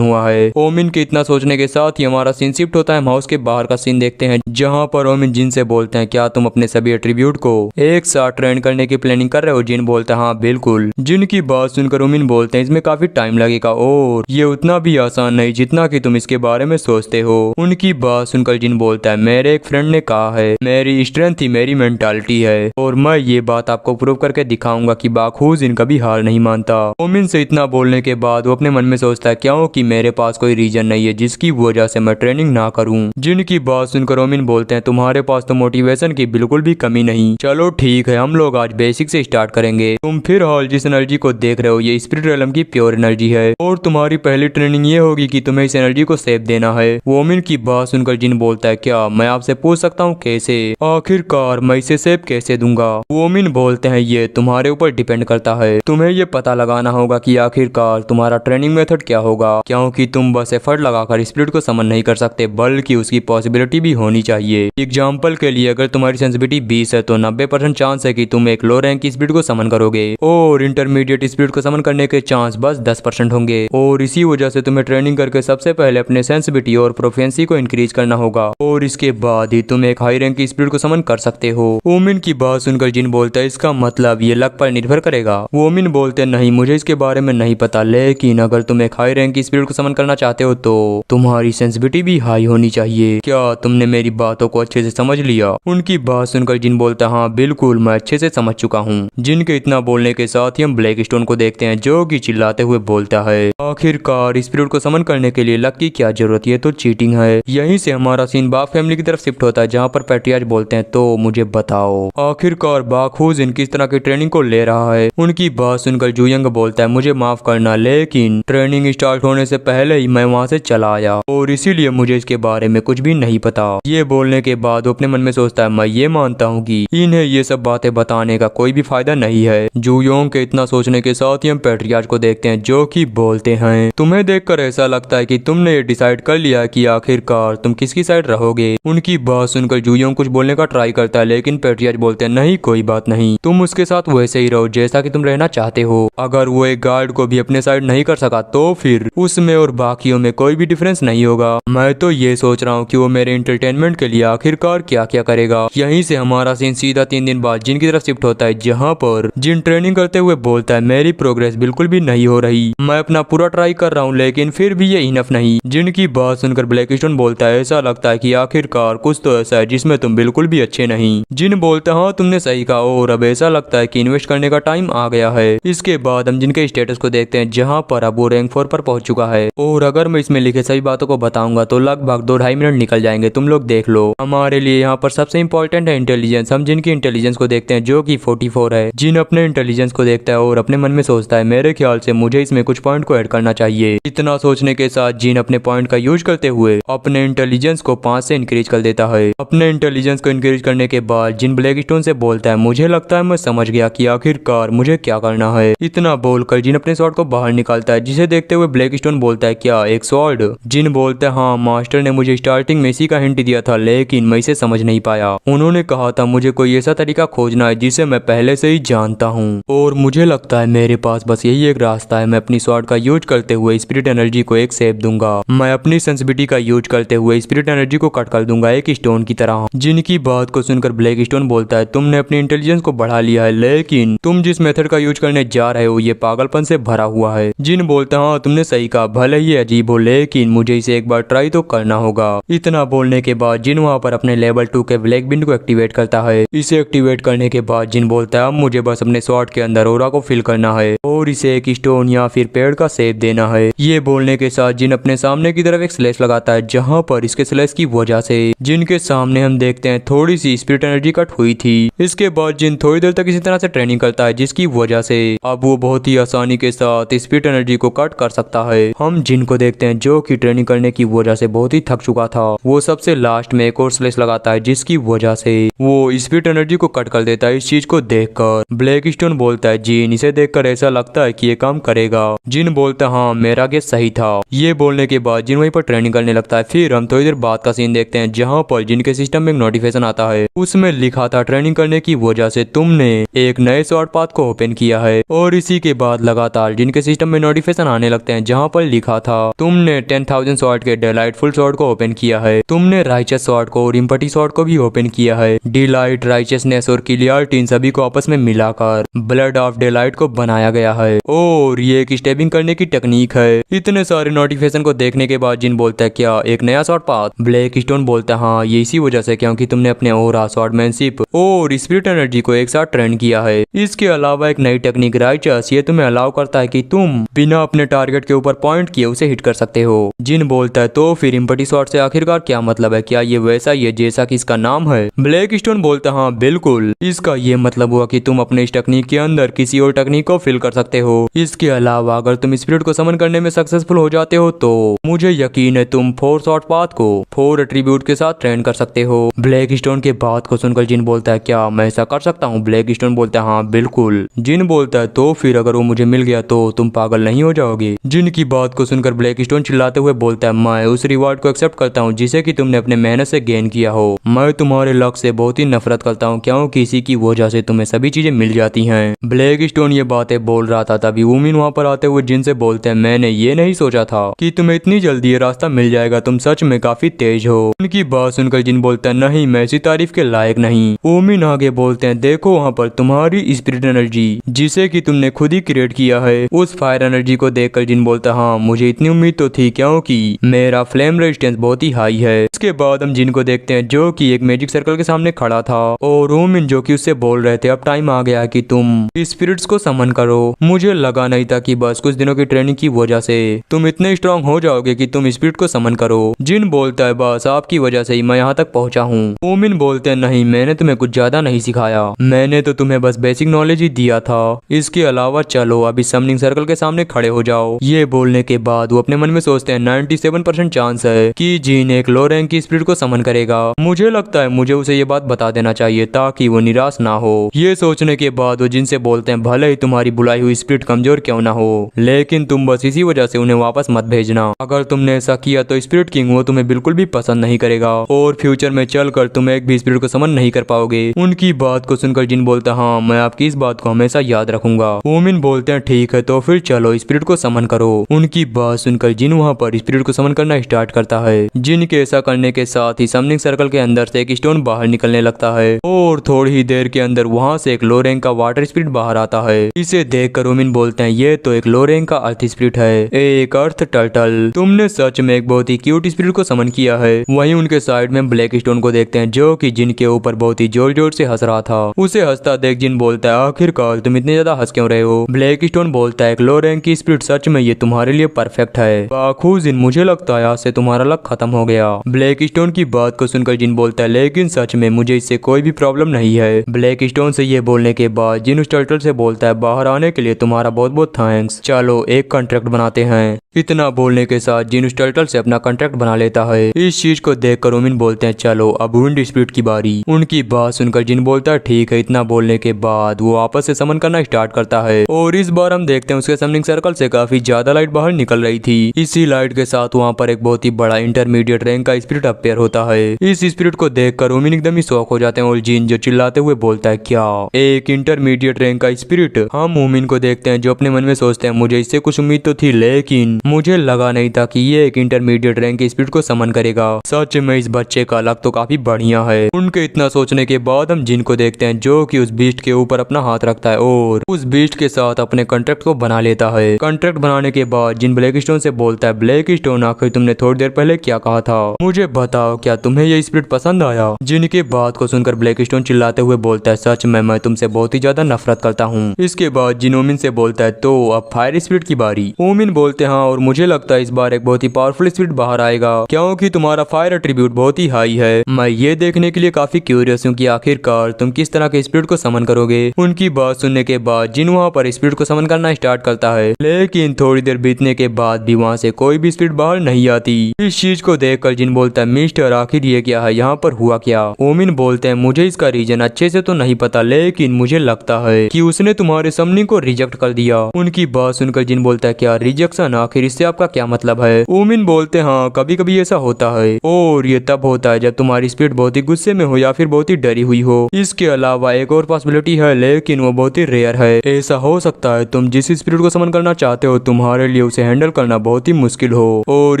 हुआ है। ओमिन के इतना सोचने के साथ ही हमारा सीन शिफ्ट होता है। हम हाउस के बाहर का सीन देखते हैं जहाँ पर ओमिन जिन से बोलते हैं क्या तुम अपने सभी एट्रीब्यूट को एक साथ ट्रेन करने की प्लानिंग कर रहे हो। जिन बोलता है हाँ बिल्कुल। जिन की बात सुनकर उमिन बोलते हैं इसमें काफी टाइम लगेगा और ये उतना भी आसान नहीं जितना कि तुम इसके बारे में सोचते हो। उनकी बात सुनकर जिन बोलता है मेरे एक फ्रेंड ने कहा है मेरी स्ट्रेंथ ही मेरी मेंटालिटी है, और मैं ये बात आपको प्रूव करके दिखाऊंगा कि बाखूज जिन कभी हार नहीं मानता। उमिन से इतना बोलने के बाद वो अपने मन में सोचता है क्योंकि मेरे पास कोई रीजन नहीं है जिसकी वजह से मैं ट्रेनिंग ना करूं। जिन की बात सुनकर उमिन बोलते हैं तुम्हारे पास तो मोटिवेशन की बिल्कुल भी कमी नहीं। चलो ठीक है हम लोग आज बेसिक से स्टार्ट करेंगे। तुम फिर हाल जिस एनर्जी को देख रहे हो ये स्पिरिट रेलम की प्योर एनर्जी है, और तुम्हारी पहली ट्रेनिंग ये होगी कि तुम्हें इस एनर्जी को सेव देना है। वोमिन की बात सुनकर जिन बोलता है क्या मैं आपसे पूछ सकता हूँ कैसे, आखिरकार मैं इसे सेव कैसे दूंगा। वोमिन बोलते हैं ये तुम्हारे ऊपर डिपेंड करता है, तुम्हें ये पता लगाना होगा कि आखिरकार तुम्हारा ट्रेनिंग मेथड क्या होगा, क्योंकि तुम बस एफर्ट लगाकर स्पिरिट को समन नहीं कर सकते बल्कि उसकी पॉसिबिलिटी भी होनी चाहिए। एग्जाम्पल के लिए अगर तुम्हारी सेंसिटिविटी 20 है तो 90% चांस है कि तुम एक लो रैंक की स्पिरिट को समन करोगे, और इंटरमीडिएट स्पिरिट को समन करने के चांस बस 10% होंगे। और इसी वजह से तुम्हें ट्रेनिंग करके सबसे पहले अपने सेंसिटिविटी और प्रोफिशिएंसी को इंक्रीज करना होगा, और इसके बाद ही तुम एक हाई रैंक की स्पिरिट को समन कर सकते हो। वोमिन की बात सुनकर जिन बोलता है इसका मतलब ये लक पर निर्भर करेगा। वोमिन बोलते नहीं मुझे इसके बारे में नहीं पता, लेकिन अगर तुम एक हाई रैंक की स्पिरिट को समन करना चाहते हो तो तुम्हारी सेंसिटिविटी भी हाई होनी चाहिए। क्या तुमने मेरी बातों को अच्छे से समझ लिया। उनकी बात सुनकर जिन बोलता हाँ बिल्कुल मैं अच्छे से समझ चुका हूँ। जिन के इतना बोलने के साथ ही हम ब्लैक स्टोन को देखते हैं जो कि चिल्लाते हुए बोलता है आखिरकार स्पिरिट को समन करने के लिए लक की क्या जरूरत, ये तो चीटिंग है। यहीं से हमारा सीन बाघ फैमिली की तरफ शिफ्ट होता है जहाँ पर पैट्रियार्च बोलते हैं तो मुझे बताओ आखिरकार बाखूज इन किस तरह की ट्रेनिंग को ले रहा है। उनकी बात सुनकर जुयंग बोलता है मुझे माफ करना लेकिन ट्रेनिंग स्टार्ट होने से पहले ही मैं वहाँ से चला आया और इसीलिए मुझे इसके बारे में कुछ भी नहीं पता। ये बोलने के बाद अपने मन में सोचता है मैं ये मानता हूँ कि इन्हें ये सब बातें बताने का कोई भी फायदा नहीं है। जुयोंग के इतना सोचने के साथ ही हम पैट्रियार्च को देखते हैं जो कि बोलते हैं तुम्हें देखकर ऐसा लगता है कि तुमने ये डिसाइड कर लिया कि आखिरकार तुम किसकी साइड रहोगे। उनकी बात सुनकर जुयोंग कुछ बोलने का ट्राई करता है लेकिन पैट्रियार्च बोलते हैं नहीं कोई बात नहीं, तुम उसके साथ वैसे ही रहो जैसा कि तुम रहना चाहते हो। अगर वो एक गार्ड को भी अपने साइड नहीं कर सका तो फिर उसमें और बाकियों में कोई भी डिफरेंस नहीं होगा। मैं तो ये सोच रहा हूँ कि वो मेरे एंटरटेनमेंट के लिए आखिरकार क्या क्या करेगा। यहीं से हमारा सीन सीधा 3 दिन बाद जिन की तरफ शिफ्ट होता है जहाँ पर जिन ट्रेनिंग करते करते हुए बोलता है मेरी प्रोग्रेस बिल्कुल भी नहीं हो रही, मैं अपना पूरा ट्राई कर रहा हूँ लेकिन फिर भी ये इनफ नहीं। जिन की बात सुनकर ब्लैकस्टोन बोलता है ऐसा लगता है कि आखिरकार कुछ तो ऐसा है जिसमें तुम बिल्कुल भी अच्छे नहीं। जिन बोलता है हाँ तुमने सही कहा और अब ऐसा लगता है कि इन्वेस्ट करने का टाइम आ गया है। इसके बाद हम जिनके स्टेटस को देखते हैं जहाँ पर अब वो रैंक 4 पर पहुंच चुका है और अगर मैं इसमें लिखे सभी बातों को बताऊंगा तो लगभग 2-2.5 मिनट निकल जाएंगे, तुम लोग देख लो। हमारे लिए यहाँ पर सबसे इंपॉर्टेंट है इंटेलिजेंस। हम जिनकी इंटेलिजेंस को देखते हैं जो कि 44 है। जिन अपने इंटेलिजेंस को देखता है और अपने मन में सोचता है मेरे ख्याल से मुझे इसमें कुछ पॉइंट को ऐड करना चाहिए। इतना सोचने के साथ जिन अपने पॉइंट का यूज करते हुए अपने इंटेलिजेंस को 5 से इंक्रीज कर देता है। अपने इंटेलिजेंस को इंक्रीज करने के बाद जिन ब्लैकस्टोन से बोलता है मुझे लगता है मैं समझ गया कि आखिरकार मुझे क्या करना है। इतना बोलकर जिन अपने स्वॉर्ड को बाहर निकालता है जिसे देखते हुए ब्लैकस्टोन बोलता है क्या एक स्वॉर्ड? जिन बोलता है हाँ मास्टर ने मुझे स्टार्टिंग में इसी का हिंट दिया था लेकिन मैं इसे समझ नहीं पाया। उन्होंने कहा था मुझे कोई ऐसा तरीका खोजना है जिसे मैं पहले से ही जानता हूँ और मुझे लगता है मेरे पास बस यही एक रास्ता है। मैं अपनी स्वॉर्ड का यूज करते हुए स्पिरिट एनर्जी को एक सेप दूंगा। मैं अपनी सेंसिटिविटी का यूज करते हुए स्पिरिट एनर्जी को कट कर दूंगा एक स्टोन की तरह। जिनकी बात को सुनकर ब्लैकस्टोन बोलता है तुमने अपनी इंटेलिजेंस को बढ़ा लिया है लेकिन तुम जिस मेथड का यूज करने जा रहे हो ये पागलपन से भरा हुआ है। जिन बोलता हाँ तुमने सही कहा, भले ही अजीब हो लेकिन मुझे इसे एक बार ट्राई तो करना होगा। इतना बोलने के बाद जिन वहाँ पर अपने लेवल 2 के ब्लैक बिंड को एक्टिवेट करता है। इसे एक्टिवेट करने के बाद जिन बोलता है अब मुझे बस अपने स्वॉर्ड के अंदर ऑरा को फिल करना है और इसे एक स्टोन या फिर पेड़ का शेप देना है। ये बोलने के साथ जिन अपने सामने की तरफ एक स्लैश लगाता है जहाँ पर इसके स्लैश की वजह से जिनके सामने हम देखते हैं थोड़ी सी स्पिरिट एनर्जी कट हुई थी। इसके बाद जिन थोड़ी देर तक इसी तरह से ट्रेनिंग करता है जिसकी वजह से अब वो बहुत ही आसानी के साथ स्पिरिट एनर्जी को कट कर सकता है। हम जिन को देखते हैं जो कि ट्रेनिंग करने की वजह से बहुत ही थक चुका था। वो सबसे लास्ट में एक और स्लैश लगाता है जिसकी वजह से वो स्पिरिट एनर्जी को कट कर देता है। इस चीज को देखकर ब्लैकस्टोन बोलता है जिन इसे देखकर ऐसा लगता है कि ये काम करेगा। जिन बोलता है हाँ मेरा गेस सही था। ये बोलने के बाद जिन वहीं पर ट्रेनिंग करने लगता है। फिर हम थोड़ी देर बाद का सीन देखते हैं जहाँ पर जिनके सिस्टम में एक नोटिफिकेशन आता है। उसमें लिखा था ट्रेनिंग करने की वजह से तुमने एक नए स्वॉर्ड पाथ को ओपन किया है और इसी के बाद लगातार जिनके सिस्टम में नोटिफिकेशन आने लगते हैं जहाँ पर लिखा था तुमने 10,000 स्वॉर्ड के डिलाइटफुल स्वॉर्ड को ओपन किया है। तुमने राइचस स्वॉर्ड को और इम्पटी स्वॉर्ड को भी ओपन किया है। डिलाइट, राइचसनेस और क्लियरिटी इन सभी को आपस में मिलाकर ब्लड ऑफ डिलाइट को बनाया गया है और ये एक स्टेबिंग करने की टेक्निक है। इतने सारे नोटिफिकेशन को देखने के बाद जिन बोलता है क्या एक नया स्वॉर्ड पाथ? ब्लैकस्टोन बोलता है हाँ ये इसी वजह से क्योंकि तुमने अपने ऑरा, स्वॉर्डमैनशिप और स्पिरिट एनर्जी को एक साथ ट्रेन किया है। इसके अलावा एक नई टेक्निक राइचस, ये तुम्हें अलाउ करता है कि तुम बिना अपने टारगेट के ऊपर पॉइंट किए उसे हिट कर सकते हो। जिन बोलता है तो फिर इम्पटी स्वॉर्ड से आखिरकार क्या मतलब है? क्या ये वैसा ही है जैसा कि इसका नाम है? ब्लैकस्टोन बोलता है हाँ बिल्कुल, इसका ये मतलब हुआ कि तुम अपने इस टेक्निक के अंदर किसी और टेक्निक को फिल कर सकते हो। इसके अलावा अगर तुम स्पिरिट को समन करने में सक्सेसफुल हो जाते हो तो मुझे यकीन है तुम 4 स्वॉर्ड पाथ को 4 एट्रीब्यूट के साथ ट्रेन कर सकते हो। ब्लैकस्टोन के बात को सुनकर जिन बोलता है क्या मैं ऐसा कर सकता हूँ? ब्लैकस्टोन बोलता है हाँ बिल्कुल। जिन बोलता है तो फिर अगर वो मुझे मिल गया तो तुम पागल नहीं हो जाओगे? जिन की बात को सुनकर ब्लैकस्टोन चिल्लाते हुए बोलता है मैं उस रिवॉर्ड को एक्सेप्ट करता हूँ जिसे कि तुमने अपने मेहनत से गेन किया हो। मैं तुम्हारे लक से बहुत ही नफरत करता हूँ क्योंकि इसी की वजह से तुम्हें सभी चीजें मिल जाती हैं। ब्लैकस्टोन ये बातें बोल रहा था तभी वूमिन वहाँ पर आते हुए जिन से बोलते हैं मैंने ये नहीं सोचा था कि तुम्हें इतनी जल्दी ये रास्ता मिल जाएगा, तुम सच में काफी तेज हो। उनकी बात सुनकर जिन बोलता है नहीं मैं ऐसी तारीफ के लायक नहीं। वूमिन आगे बोलते हैं देखो वहाँ पर तुम्हारी स्पिरिट एनर्जी जिसे कि तुमने खुद ही क्रिएट किया है। उस फायर एनर्जी को देखकर जिन बोलता है हाँ मुझे इतनी उम्मीद तो थी क्योंकि मेरा फ्लेम रेजिस्टेंस बहुत ही हाई है। इसके बाद हम जिन को देखते हैं जो कि एक मैजिक सर्कल के सामने खड़ा था और वूमिन जो कि उससे बोल रहे थे अब टाइम आ गया कि तुम स्पिरिट्स को समन करो। मुझे लगा नहीं था कि बस कुछ दिनों की ट्रेनिंग की वजह से तुम इतने स्ट्रांग हो जाओगे कि तुम स्पिरिट को समन करो। जिन बोलता है बस आपकी वजह से ही मैं यहाँ तक पहुँचा हूँ। वूमिन बोलते हैं नहीं मैंने तुम्हें कुछ ज्यादा नहीं सिखाया, मैंने तो तुम्हें बस बेसिक नॉलेज ही दिया था। इसके अलावा चलो अभी समनिंग सर्कल के सामने खड़े हो जाओ। ये बोलने के बाद वो अपने मन में सोचते हैं 97% चांस है कि जिन एक लो रैंक की स्पिरिट को समन करेगा। मुझे लगता है मुझे उसे ये बात बता देना चाहिए ताकि वो निराश ना हो। ये सोचने के बाद वो जिनसे बोलते हैं भले ही तुम्हारी बुलाई हुई स्पिरिट कमजोर क्यों ना हो लेकिन तुम बस इसी वजह से उन्हें वापस मत भेजना। अगर तुमने ऐसा किया तो स्पिरिट किंग वो तुम्हें बिल्कुल भी पसंद नहीं करेगा और फ्यूचर में चलकर तुम एक भी स्पिरिट को समन नहीं कर पाओगे। उनकी बात को सुनकर जिन बोलता हाँ मैं आपकी इस बात को हमेशा याद रखूंगा। वूमिन बोलते हैं ठीक है तो फिर चलो स्पिरिट को समन करो। उनकी बात सुनकर जिन वहाँ पर स्पिरिट को समन करना स्टार्ट करता है। जिन के ऐसा करने के साथ ही समनिंग सर्कल के अंदर से एक स्टोन बाहर निकलने लगता है और थोड़ी ही देर के अंदर वहाँ से एक लो रैंक का वाटर स्पिरिट बाहर आता है। इसे देखकर ओमिन बोलते हैं ये तो एक लो रैंक का अर्थ स्पिरिट है, एक अर्थ टर्टल। तुमने सच में एक बहुत ही क्यूट स्पिरिट को समन किया है। वहीं उनके साइड में ब्लैक स्टोन को देखते हैं जो कि जिन के ऊपर बहुत ही जोर जोर से हंस रहा था। उसे हंसता देख जिन बोलता है आखिरकार तुम इतने ज्यादा हंस क्यों रहे हो। ब्लैक स्टोन बोलता है एक लो रैंक की स्पिरिट, सच में ये तुम्हारे लिए परफेक्ट है। बाखू जिन मुझे लगता है आज से तुम्हारा लक खत्म हो गया। ब्लैक स्टोन की बात को सुनकर जिन बोलता है लेकिन सच में मुझे इससे कोई भी प्रॉब्लम नहीं है। ब्लैक स्टोन से ये बोलने के बाद जिन उस टर्टल से बोलता है बाहर आने के लिए तुम्हारा बहुत बहुत थैंक्स, चलो एक कॉन्ट्रैक्ट बनाते हैं। इतना बोलने के साथ जिन उस टर्टल से अपना कॉन्ट्रैक्ट बना लेता है। इस चीज को देखकर ओमिन बोलते हैं चलो अब विंड स्पिरिट की बारी। उनकी बात सुनकर जिन बोलता है ठीक है। इतना बोलने के बाद वो आपस से समन करना स्टार्ट करता है और इस बार हम देखते हैं उसके समनिंग सर्कल से काफी ज्यादा लाइट बाहर निकल रही थी। इसी लाइट के साथ वहाँ पर एक बहुत ही बड़ा इंटरमीडिएट रैंक का स्पिरिट अपेयर होता है। इस स्पिरिट को देखकर ओमिन एकदम ही शॉक हो जाते हैं और जिन जो चिल्लाते हुए बोलता है क्या एक इंटरमीडिएट रैंक का स्पिरिट। हम ओमिन को देखते हैं जो अपने मन में सोचते हैं मुझे इससे कुछ उम्मीद तो थी लेकिन मुझे लगा नहीं था कि ये एक इंटरमीडिएट रैंक के स्पिरिट को समन करेगा। सच में इस बच्चे का लक तो काफी बढ़िया है। उनके इतना सोचने के बाद हम जिन को देखते हैं जो कि उस बीस्ट के ऊपर अपना हाथ रखता है और उस बीस्ट के साथ अपने कॉन्ट्रैक्ट को बना लेता है। कॉन्ट्रैक्ट बनाने के बाद जिन ब्लैक स्टोन से बोलता है ब्लैक स्टोन आखिर तुमने थोड़ी देर पहले क्या कहा था, मुझे बताओ क्या तुम्हें ये स्पिरिट पसंद आया। जिन की बात को सुनकर ब्लैक स्टोन चिल्लाते हुए बोलता है सच में मैं तुमसे बहुत ही ज्यादा नफरत करता हूँ। इसके बाद जिन ओमिन से बोलता है तो अब फायर स्पिरिट की बारी। ओमिन बोलते हैं हाँ और मुझे लगता है इस बार एक बहुत ही पावरफुल स्पिरिट बाहर आएगा क्योंकि तुम्हारा फायर एट्रीब्यूट बहुत ही हाई है। मैं ये देखने के लिए काफी क्यूरियस हूँ कि आखिरकार तुम किस तरह के स्पिरिट को समन करोगे। उनकी बात सुनने के बाद जिन वहाँ पर स्पिरिट को समन करना स्टार्ट करता है लेकिन थोड़ी देर बीतने के बाद भी वहाँ से कोई भी स्पिरिट बाहर नहीं आती। इस चीज को देखकर जिन बोलता है मिस्टर आखिर ये क्या है, यहाँ पर हुआ क्या। ओमिन बोलते हैं मुझे इसका रीजन अच्छे से तो नहीं पता लेकिन मुझे लगता है कि उसने तुम्हारे समनिंग को रिजेक्ट कर दिया। उनकी बात सुनकर जिन बोलता है क्या रिजेक्शन, आखिर इससे आपका क्या मतलब है। ओमिन बोलते हैं हाँ कभी कभी ऐसा होता है और ये तब होता है जब तुम्हारी स्पिरिट बहुत ही गुस्से में हो या फिर बहुत ही डरी हुई हो। इसके अलावा एक और पॉसिबिलिटी है लेकिन वो बहुत ही रेयर है। ऐसा हो सकता है तुम जिस स्पिरिट को समन करना चाहते हो तुम्हारे लिए उसे हैंडल करना बहुत ही मुश्किल हो और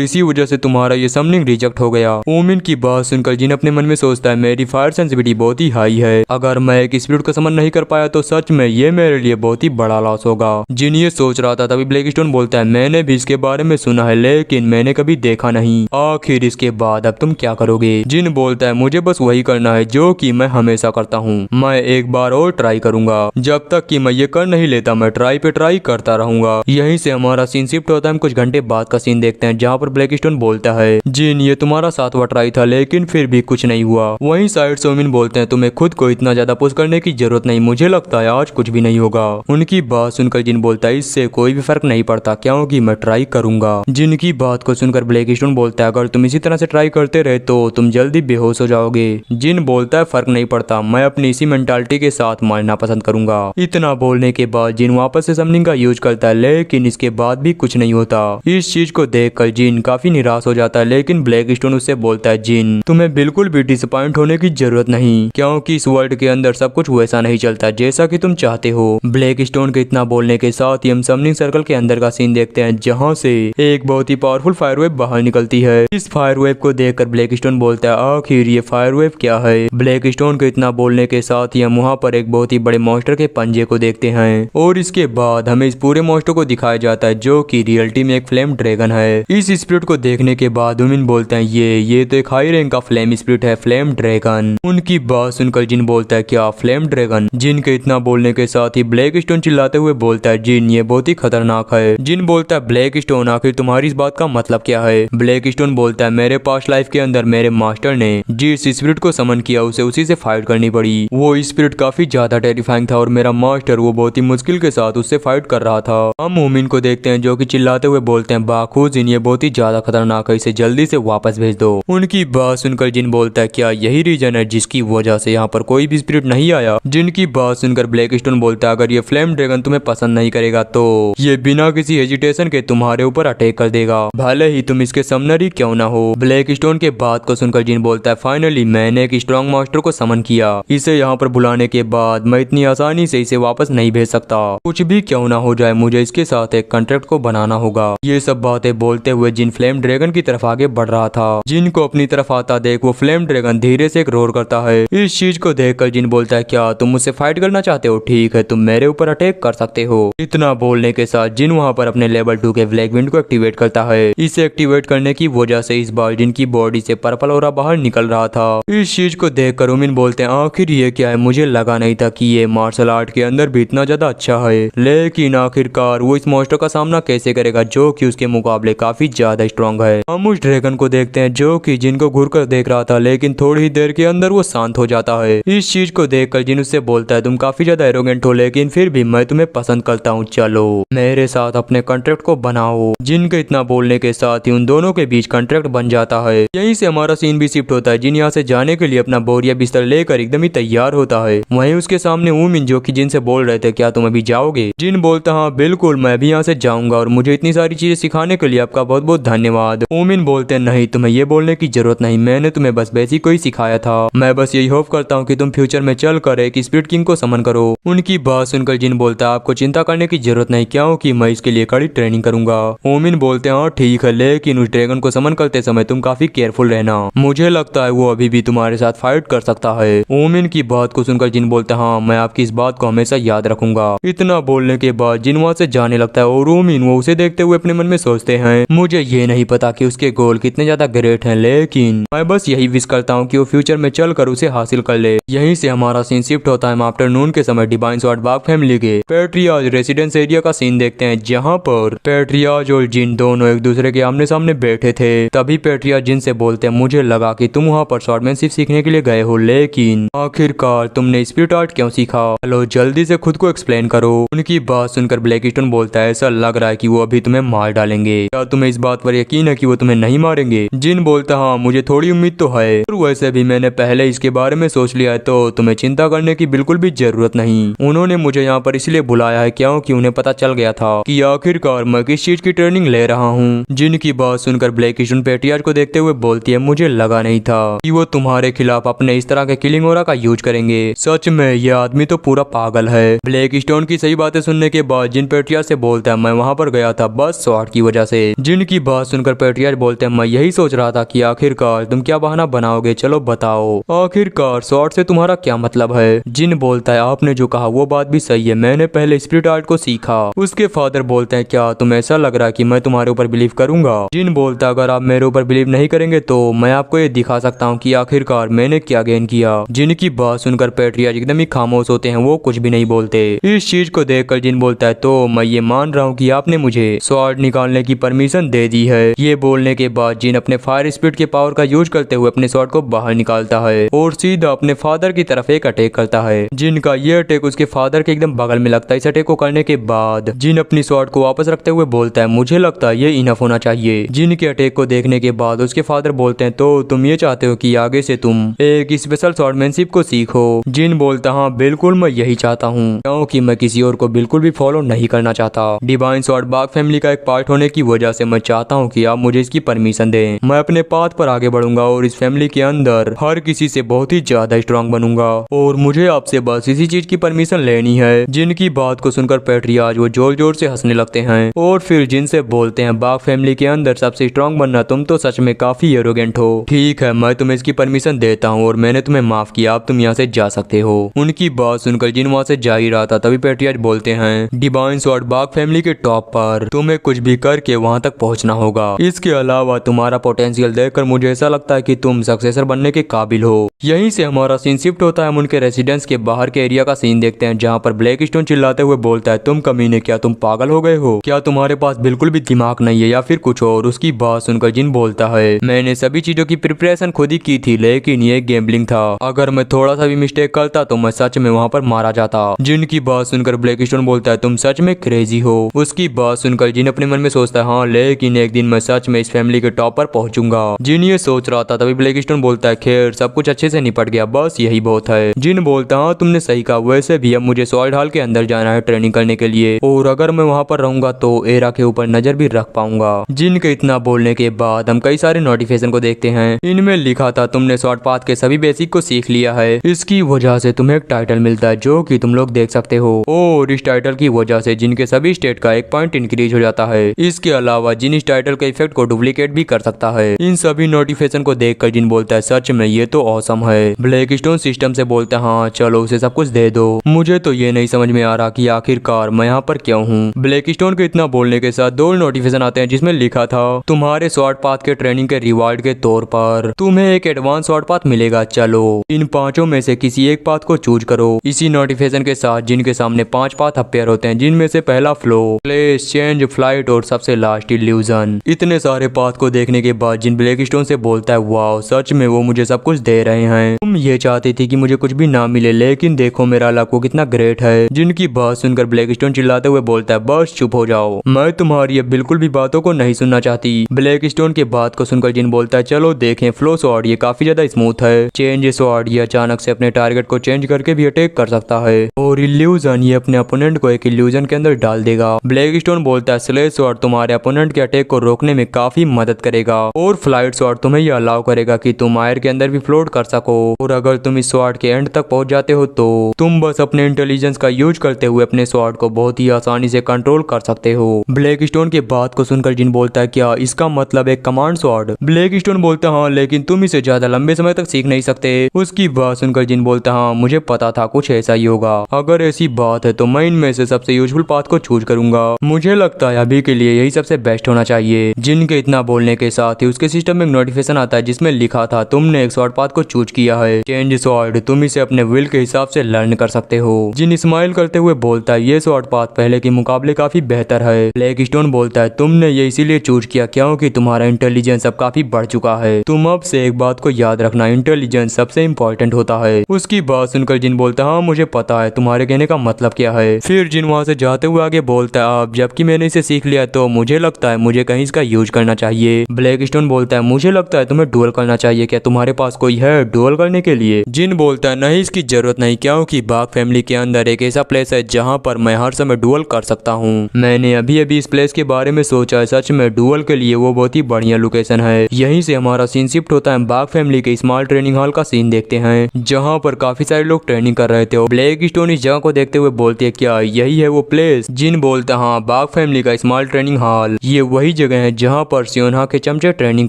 इसी वजह से तुम्हारा ये समनिंग रिजेक्ट हो गया। ओमिन की बात सुनकर जिन अपने मन में सोचता है मेरी फायर सेंसिटिविटी बहुत ही हाई है, अगर मैं एक स्पिरिट को समन नहीं कर पाया तो सच में ये मेरे लिए बहुत ही बड़ा लॉस होगा। जिन ये सोच रहा था तभी ब्लैक स्टोन बोलता है मैंने भी इसके बारे में सुना है लेकिन मैंने कभी देखा नहीं, आखिर इसके बाद अब तुम क्या करोगे। जिन बोलता है मुझे बस वही करना है जो कि मैं हमेशा करता हूँ, मैं एक बार और ट्राई करूंगा, जब तक कि मैं ये कर नहीं लेता मैं ट्राई पे ट्राई करता रहूंगा। यहीं से हमारा सीन शिफ्ट होता है। हम कुछ घंटे बाद का सीन देखते हैं जहाँ पर ब्लैक स्टोन बोलता है जिन ये तुम्हारा 7वां ट्राई था लेकिन फिर भी कुछ नहीं हुआ। वहीं साइड से ओमिन बोलते हैं तुम्हें खुद को इतना ज्यादा पुश करने की जरूरत नहीं, मुझे लगता है आज कुछ भी नहीं होगा। उनकी बात सुनकर जिन बोलता है इससे कोई भी फर्क नहीं पड़ता क्योंकि मैं ट्राई करूंगा। जिनकी बात को सुनकर ब्लैक स्टोन बोलता है अगर तुम इसी तरह से ट्राई करते रहे तो तुम जल्दी बेहोश हो जाओगे। जिन बोलता है फर्क नहीं पड़ता, मैं अपनी इसी मेंटालिटी के साथ मारना पसंद करूंगा। इतना बोलने के बाद जिन वापस से समनिंग का यूज करता है लेकिन इसके बाद भी कुछ नहीं होता। इस चीज को देखकर जिन काफी निराश हो जाता है लेकिन ब्लैक स्टोन उससे बोलता है जिन तुम्हें बिल्कुल भी डिसअपॉइंट होने की जरूरत नहीं क्योंकि इस वर्ल्ड के अंदर सब कुछ वैसा नहीं चलता जैसा कि तुम चाहते हो। ब्लैक स्टोन के इतना बोलने के साथ ही हम समनिंग सर्कल के अंदर का सीन देखते हैं जहाँ से एक बहुत ही पावरफुल फायर वेव बाहर निकलती है। इस फायर वेव को देखकर ब्लैक स्टोन बोलता है आखिर ये फायर वेव क्या है। ब्लैक स्टोन के इतना बोलने के साथ ही हम वहाँ पर एक बहुत ही बड़े मॉन्स्टर के पंजे को देखते हैं और इसके बाद हमें इस पूरे मॉन्स्टर को दिखाया जाता है जो कि रियलिटी में एक फ्लेम ड्रैगन है। इस स्पिरिट को देखने के बाद ओमिन बोलते हैं ये तो एक हाई रैंक का फ्लेम स्पिरिट है, फ्लेम ड्रैगन। उनकी बात सुनकर जिन बोलता है क्या फ्लेम ड्रैगन। जिन के इतना बोलने के साथ ही ब्लैक स्टोन चिल्लाते हुए बोलता है जिन ये बहुत ही खतरनाक है। जिन बोलता है ब्लैक स्टोन आखिर तुम्हारी इस बात का मतलब क्या है। ब्लैक स्टोन बोलता है मेरे पास्ट लाइफ के अंदर मेरे मास्टर ने जिस स्पिरिट को समन किया उसे उसी से फाइट करनी पड़ी। वो स्पिरिट काफी ज्यादा टेरिफाइंग था और मेरा मास्टर वो बहुत ही मुश्किल के साथ उससे फाइट कर रहा था। हम मोमिन को देखते हैं जो कि चिल्लाते हुए बोलते हैं बाखू जिन ये बहुत ही ज्यादा खतरनाक है, इसे जल्दी से वापस भेज दो। उनकी बात सुनकर जिन बोलता है क्या यही रीजन है जिसकी वजह से यहाँ पर कोई भी स्पिरिट नहीं आया। जिनकी बात सुनकर ब्लैक स्टोन बोलता है अगर ये फ्लेम ड्रैगन तुम्हें पसंद नहीं करेगा तो ये बिना किसी हेजिटेशन के तुम्हारे ऊपर अटैक कर देगा, भले ही तुम इसके समनर ही क्यों ना हो। ब्लैक स्टोन के बात को सुनकर जिन बोलता है फाइनली मैंने एक स्ट्रॉन्ग मास्टर को समन किया, इसे यहाँ पर बुलाने के बाद मैं इतनी आसानी से इसे वापस नहीं भेज सकता, कुछ भी क्यों ना हो जाए मुझे इसके साथ एक कॉन्ट्रैक्ट को बनाना होगा। ये सब बातें बोलते हुए जिन फ्लेम ड्रैगन की तरफ आगे बढ़ रहा था। जिन को अपनी तरफ आता देख वो फ्लेम ड्रैगन धीरे से एक रोर करता है। इस चीज को देखकर जिन बोलता है क्या तुम मुझसे फाइट करना चाहते हो, ठीक है, तुम मेरे ऊपर अटैक कर सकते हो। इतना बोलने के साथ जिन वहाँ पर अपने लेवल 2 के ब्लैक विंड को एक्टिवेट करता है। इसे एक्टिवेट करने की वजह से इस बार जिन की बॉडी से पर्पल ऑरा बाहर निकल रहा था। इस चीज को देखकर उमिन बोलते हैं आखिर ये क्या है, मुझे लगा नहीं था कि ये मार्शल आर्ट के अंदर भी इतना ज्यादा अच्छा है। लेकिन आखिरकार वो इस मॉन्स्टर का सामना कैसे करेगा जो कि उसके मुकाबले काफी ज्यादा स्ट्रॉन्ग है। हम उस ड्रैगन को देखते हैं जो कि जिन को घूर कर देख रहा था, लेकिन थोड़ी ही देर के अंदर वो शांत हो जाता है। इस चीज को देखकर जिन उससे बोलता है तुम काफी ज्यादा एरोगेंट हो, लेकिन फिर भी मैं तुम्हें पसंद करता हूँ, चलो मेरे साथ अपने कॉन्ट्रैक्ट को बनाओ। जिन के इतना बोलने के साथ ही उन दोनों के बीच कॉन्ट्रैक्ट बन जाता है। यहीं से हमारा सीन भी शिफ्ट होता है। जिन यहाँ से जाने के लिए अपना बोरिया बिस्तर लेकर एकदम ही तैयार होता है। वहीं उसके सामने उमिन जो कि जिन से बोल रहे थे क्या तुम अभी जाओगे। जिन बोलता हाँ बिल्कुल मैं भी यहाँ से जाऊंगा और मुझे इतनी सारी चीजें सिखाने के लिए आपका बहुत बहुत धन्यवाद। उमिन बोलते नहीं तुम्हें ये बोलने की जरूरत नहीं, मैंने तुम्हें बस बेसिक को ही सिखाया था। मैं बस यही होप करता हूँ कि तुम फ्यूचर में चल कर एक स्पिरिट किंग को समन करो। उनकी बात सुनकर जिन बोलता है आपको चिंता करने की जरूरत नहीं, क्योंकि मैं इसके लिए कड़ी ट्रेनिंग करूंगा। ओमिन बोलते हैं हाँ ठीक है, लेकिन उस ड्रैगन को समन करते समय तुम काफी केयरफुल रहना, मुझे लगता है वो अभी भी तुम्हारे साथ फाइट कर सकता है। ओमिन की बात को सुनकर जिन बोलते हैं हाँ मैं आपकी इस बात को हमेशा याद रखूंगा। इतना बोलने के बाद जिन वहाँ से जाने लगता है और ओमिन वो उसे देखते हुए अपने मन में सोचते हैं मुझे ये नहीं पता कि उसके गोल कितने ज्यादा ग्रेट हैं, लेकिन मैं बस यही विश करता हूँ कि वो फ्यूचर में चलकर उसे हासिल कर ले। यहीं से हमारा सीन शिफ्ट होता है। हम आफ्टरनून के समय डिवाइन स्वॉर्ड बाग फैमिली के पैट्रियाज रेसिडेंस एरिया का सीन देखते हैं, जहाँ पर पैट्रियाज और जिन दोनों एक दूसरे के आमने सामने बैठे थे। तभी पैट्रियाज जिन से बोलते हैं मुझे लगा कि तुम वहाँ पर स्वॉर्डमैनशिप सीखने के लिए गए हो, लेकिन आखिरकार तुमने स्पिरिट आर्ट क्यों सीखा, चलो जल्दी से खुद को एक्सप्लेन करो। उनकी बात सुनकर ब्लैकस्टोन बोलता है ऐसा लग रहा है कि वो अभी तुम्हें मार डालेंगे, क्या तुम्हें इस बात पर यकीन है कि वो तुम्हें नहीं मारेंगे। जिन बोलता हाँ मुझे थोड़ी उम्मीद तो है, और वैसे भी मैंने पहले इसके बारे में सोच लिया है, तो तुम्हें चिंता करने की बिल्कुल भी जरूरत नहीं। उन्होंने मुझे यहाँ पर इसलिए बुलाया है क्योंकि उन्हें पता चल गया था कि आखिरकार मैं किस चीज की ट्रेनिंग ले रहा हूँ। जिनकी बात सुनकर ब्लैकस्टोन पैट्रियाज को देखते हुए बोलती है मुझे लगा नहीं था कि वो तुम्हारे खिलाफ अपने इस तरह के किलिंग ऑरा का यूज करेंगे, सच में ये आदमी तो पूरा पागल है। ब्लैकस्टोन की सही बातें सुनने के बाद जिन पैट्रियाज से बोलता है मैं वहाँ पर गया था बस स्वॉर्ड की वजह से। जिनकी बात सुनकर पैट्रियाज बोलते हैं मैं यही सोच रहा था कि आखिरकार तुम क्या बहाना बनाओगे, चलो बताओ आखिरकार स्वॉर्ड से तुम्हारा क्या मतलब है। जिन बोलता है आपने जो कहा वो बात भी सही है, मैंने पहले स्पिरिट आर्ट को सीखा। उसके फादर बोलते हैं क्या तुम ऐसा लग रहा है कि मैं तुम्हारे ऊपर बिलीव करूंगा। जिन बोलता है अगर आप मेरे ऊपर बिलीव नहीं करेंगे तो मैं आपको ये दिखा सकता हूँ कि आखिरकार मैंने क्या गेन किया। जिनकी बात सुनकर पैट्रियाज एकदम ही खामोश होते हैं, वो कुछ भी नहीं बोलते। इस चीज को देखकर जिन बोलता है तो मैं ये मान रहा हूँ कि आपने मुझे स्वॉर्ड निकालने की परमिशन दे दी है। ये बोलने के बाद जिन अपने फायर स्पिरिट के पावर का यूज करते हुए अपने स्वॉर्ड को बाहर निकालता है और सीधा अपने फादर की तरफ एक अटैक करता है। जिनका ये अटैक उसके फादर के एकदम बगल में लगता है। इस अटैक को करने के बाद जिन अपनी स्वॉर्ड को वापस रखते हुए बोलता है मुझे लगता है ये इनफ होना चाहिए। जिन के अटैक को देखने के बाद उसके फादर बोलते हैं तो तुम ये चाहते हो कि आगे से तुम एक स्पेशल स्वॉर्डमैनशिप को सीखो। जिन बोलता हाँ बिल्कुल मैं यही चाहता हूँ, क्योंकि मैं किसी और को बिल्कुल भी फॉलो नहीं करना चाहता। डिवाइन स्वॉर्ड बाग फैमिली का एक पार्ट होने की वजह से मैं चाहता हूँ कि आप मुझे इसकी परमिशन दें। मैं अपने पाथ पर आगे बढ़ूंगा और इस फैमिली के अंदर हर किसी से बहुत ही ज्यादा स्ट्रांग बनूंगा और मुझे आपसे बस इसी चीज की परमिशन लेनी है। जिनकी बात को सुनकर पैट्रियाज वो जोर जोर से हंसने लगते हैं और फिर जिन से बोलते हैं बाग फैमिली के अंदर सबसे स्ट्रांग बनना तुम तो सच में काफी एरोगेंट हो। ठीक है मैं तुम्हें इसकी परमिशन देता हूँ और मैंने तुम्हें माफ किया, अब तुम यहाँ से जा सकते हो। उनकी बात सुनकर जिन वहाँ से जा ही रहा था तभी पैट्रियाज बोलते हैं डिवाइन स्वॉर्ड बाग फैमिली के टॉप पर तुम्हें कुछ भी करके वहाँ तक पहुँचना होगा। इसके अलावा तुम्हारा पोटेंशियल देखकर मुझे ऐसा लगता है कि तुम सक्सेसर बनने के काबिल हो। यहीं से हमारा सीन शिफ्ट होता है। हम उनके रेसिडेंस के बाहर के एरिया का सीन देखते हैं, जहाँ पर ब्लैकस्टोन चिल्लाते हुए बोलता है तुम कमीने क्या तुम पागल हो गए हो, क्या तुम्हारे पास बिल्कुल भी दिमाग नहीं है या फिर कुछ और। उसकी बात सुनकर जिन बोलता है मैंने सभी चीजों की प्रिपरेशन खुद ही की थी, लेकिन ये गैम्बलिंग था, अगर मैं थोड़ा सा भी मिस्टेक करता तो मैं सच में वहाँ पर मारा जाता। जिनकी बात सुनकर ब्लैकस्टोन बोलता है तुम सच में क्रेजी हो। उसकी बात सुनकर जिन अपने मन में सोचता है हाँ लेकिन एक दिन मैं सच में इस फैमिली के टॉप पर पहुंचूंगा। जिन ये सोच रहा था तभी ब्लैकस्टोन बोलता है खैर सब कुछ अच्छे से निपट गया, बस यही बहुत है। जिन बोलता हाँ तुमने सही कहा, वैसे भी अब मुझे स्वॉर्ड हॉल के अंदर जाना है ट्रेनिंग करने के लिए, और अगर मैं वहाँ पर रहूंगा तो एरा के ऊपर नजर भी रख पाऊंगा। जिन के इतना बोलने के बाद हम कई सारे नोटिफिकेशन को देखते हैं। इनमें लिखा था तुमने शॉर्ट पाथ के सभी बेसिक को सीख लिया है, इसकी वजह से तुम्हें एक टाइटल मिलता है जो कि तुम लोग देख सकते हो, और इस टाइटल की वजह से जिनके सभी स्टेट का 1 पॉइंट इंक्रीज हो जाता है। इसके अलावा जिन इस टाइटल के इफेक्ट को डुप्लीकेट भी कर सकता है। इन सभी नोटिफिकेशन को देखकर जिन बोलता है सच में ये तो ऑसम है। ब्लैकस्टोन सिस्टम से बोलता है हाँ चलो उसे सब कुछ दे दो। मुझे तो ये नहीं समझ में आ रहा कि आखिरकार मैं यहाँ पर क्यों हूँ। ब्लैकस्टोन के इतना बोलने के साथ 2 नोटिफिकेशन आते हैं जिसमें लिखा था तुम्हारे स्वॉर्ड पाथ के ट्रेनिंग के रिवार्ड के तौर पर तुम्हें एक एडवांस स्वॉर्ड पाथ मिलेगा। चलो इन 5 में से किसी एक पाथ को चूज करो। इसी नोटिफिकेशन के साथ जिनके सामने 5 पाथ अपेयर होते हैं जिनमें से पहला फ्लो, प्लेस, चेंज, फ्लाइट और सबसे लास्ट इल्यूजन। इतने सारे पाथ को देखने के बाद जिन ब्लैकस्टोन से बोलता है वाओ सच में वो मुझे सब कुछ दे रहे हैं। तुम ये चाहती थी कि मुझे कुछ भी ना मिले लेकिन देखो मेरा लक वो कितना ग्रेट है। जिनकी बात सुनकर ब्लैकस्टोन चिल्लाते हुए बोलता है बस चुप हो जाओ, मैं तुम्हारी अब बिल्कुल भी बातों को नहीं सुनना चाहती। ब्लैकस्टोन के बात को सुनकर जिन बोलता है चलो देखें फ्लो स्वॉर्ड, ये काफी ज्यादा स्मूथ है। चेंज स्वॉर्ड, ये अचानक से अपने टारगेट को चेंज करके भी अटैक कर सकता है। और इल्यूजन, ये अपने अपोनेंट को एक इल्यूजन के अंदर डाल देगा। ब्लैकस्टोन बोलता है स्लेज स्वॉर्ड तुम्हारे अपोनेंट के अटैक को रोकने में काफी मदद करेगा। और फ्लाइट स्वॉर्ड तुम्हें यह अलाउ करेगा कि तुम एयर के अंदर भी फ्लोट कर सको। और अगर तुम इस स्वॉर्ड के एंड तक पहुंच जाते हो तो तुम बस अपने इंटेलिजेंस का यूज करते हुए अपने स्वॉर्ड को बहुत ही आसानी से कंट्रोल कर सकते हो। ब्लैकस्टोन के बात को सुनकर जिन बोलता है क्या इसका मतलब एक कमांड स्वॉर्ड? ब्लैकस्टोन बोलता है हाँ लेकिन तुम इसे ज्यादा लंबे समय तक सीख नहीं सकते। उसकी बात सुनकर जिन बोलता है हाँ मुझे पता था कुछ ऐसा ही होगा। अगर ऐसी बात है तो मैं इनमें से सबसे यूजफुल पाथ को चूज करूंगा। मुझे लगता है अभी के लिए यही सबसे बेस्ट होना चाहिए। जिन के इतना बोलने के साथ ही उसके सिस्टम में एक नोटिफिकेशन आता है जिसमें लिखा था तुमने एक स्वॉर्ड पाथ को चूज किया है, चेंज स्वॉर्ड। तुम इसे अपने विल के हिसाब से लर्न कर सकते हो। जिन स्माइल करते हुए बोलता है ये स्वॉर्ड पाथ पहले के मुकाबले काफी बेहतर है। ब्लैकस्टोन बोलता है तुमने ये इसीलिए चूज किया क्योंकि तुम्हारा इंटेलिजेंस अब काफी बढ़ चुका है। तुम अब से एक बात को याद रखना, इंटेलिजेंस सबसे इम्पोर्टेंट होता है। उसकी बात सुनकर जिन बोलता है हाँ मुझे पता है तुम्हारे कहने का मतलब क्या है। फिर जिन वहां से जाते हुए आगे बोलता है अब जबकि मैंने इसे सीख लिया तो मुझे लगता है मुझे कहीं इसका यूज करना चाहिए। ब्लैकस्टोन बोलता है मुझे लगता है तुम्हें डुअल करना चाहिए, क्या तुम्हारे पास कोई है डुअल करने के लिए? जिन बोलता है नहीं इसकी जरूरत नहीं क्योंकि बाग फैमिली के अंदर एक ऐसा प्लेस है जहाँ पर मैं हर समय डुअल कर सकता हूँ। मैंने अभी अभी इस प्लेस के बारे में सोचा है, सच में डुअल के लिए वो बहुत ही बढ़िया लोकेशन है। यहीं से हमारा सीन शिफ्ट होता है, बाग फैमिली के स्मॉल ट्रेनिंग हॉल का सीन देखते हैं जहाँ पर काफी सारे लोग ट्रेनिंग कर रहे थे। ब्लैकस्टोन इस जगह को देखते हुए बोलती है क्या यही है वो प्लेस? जिन बोलता हाँ बाग फैमिली का स्मॉल ट्रेनिंग हॉल ये वही जगह है जहाँ पर सियोनहा के चमचे ट्रेनिंग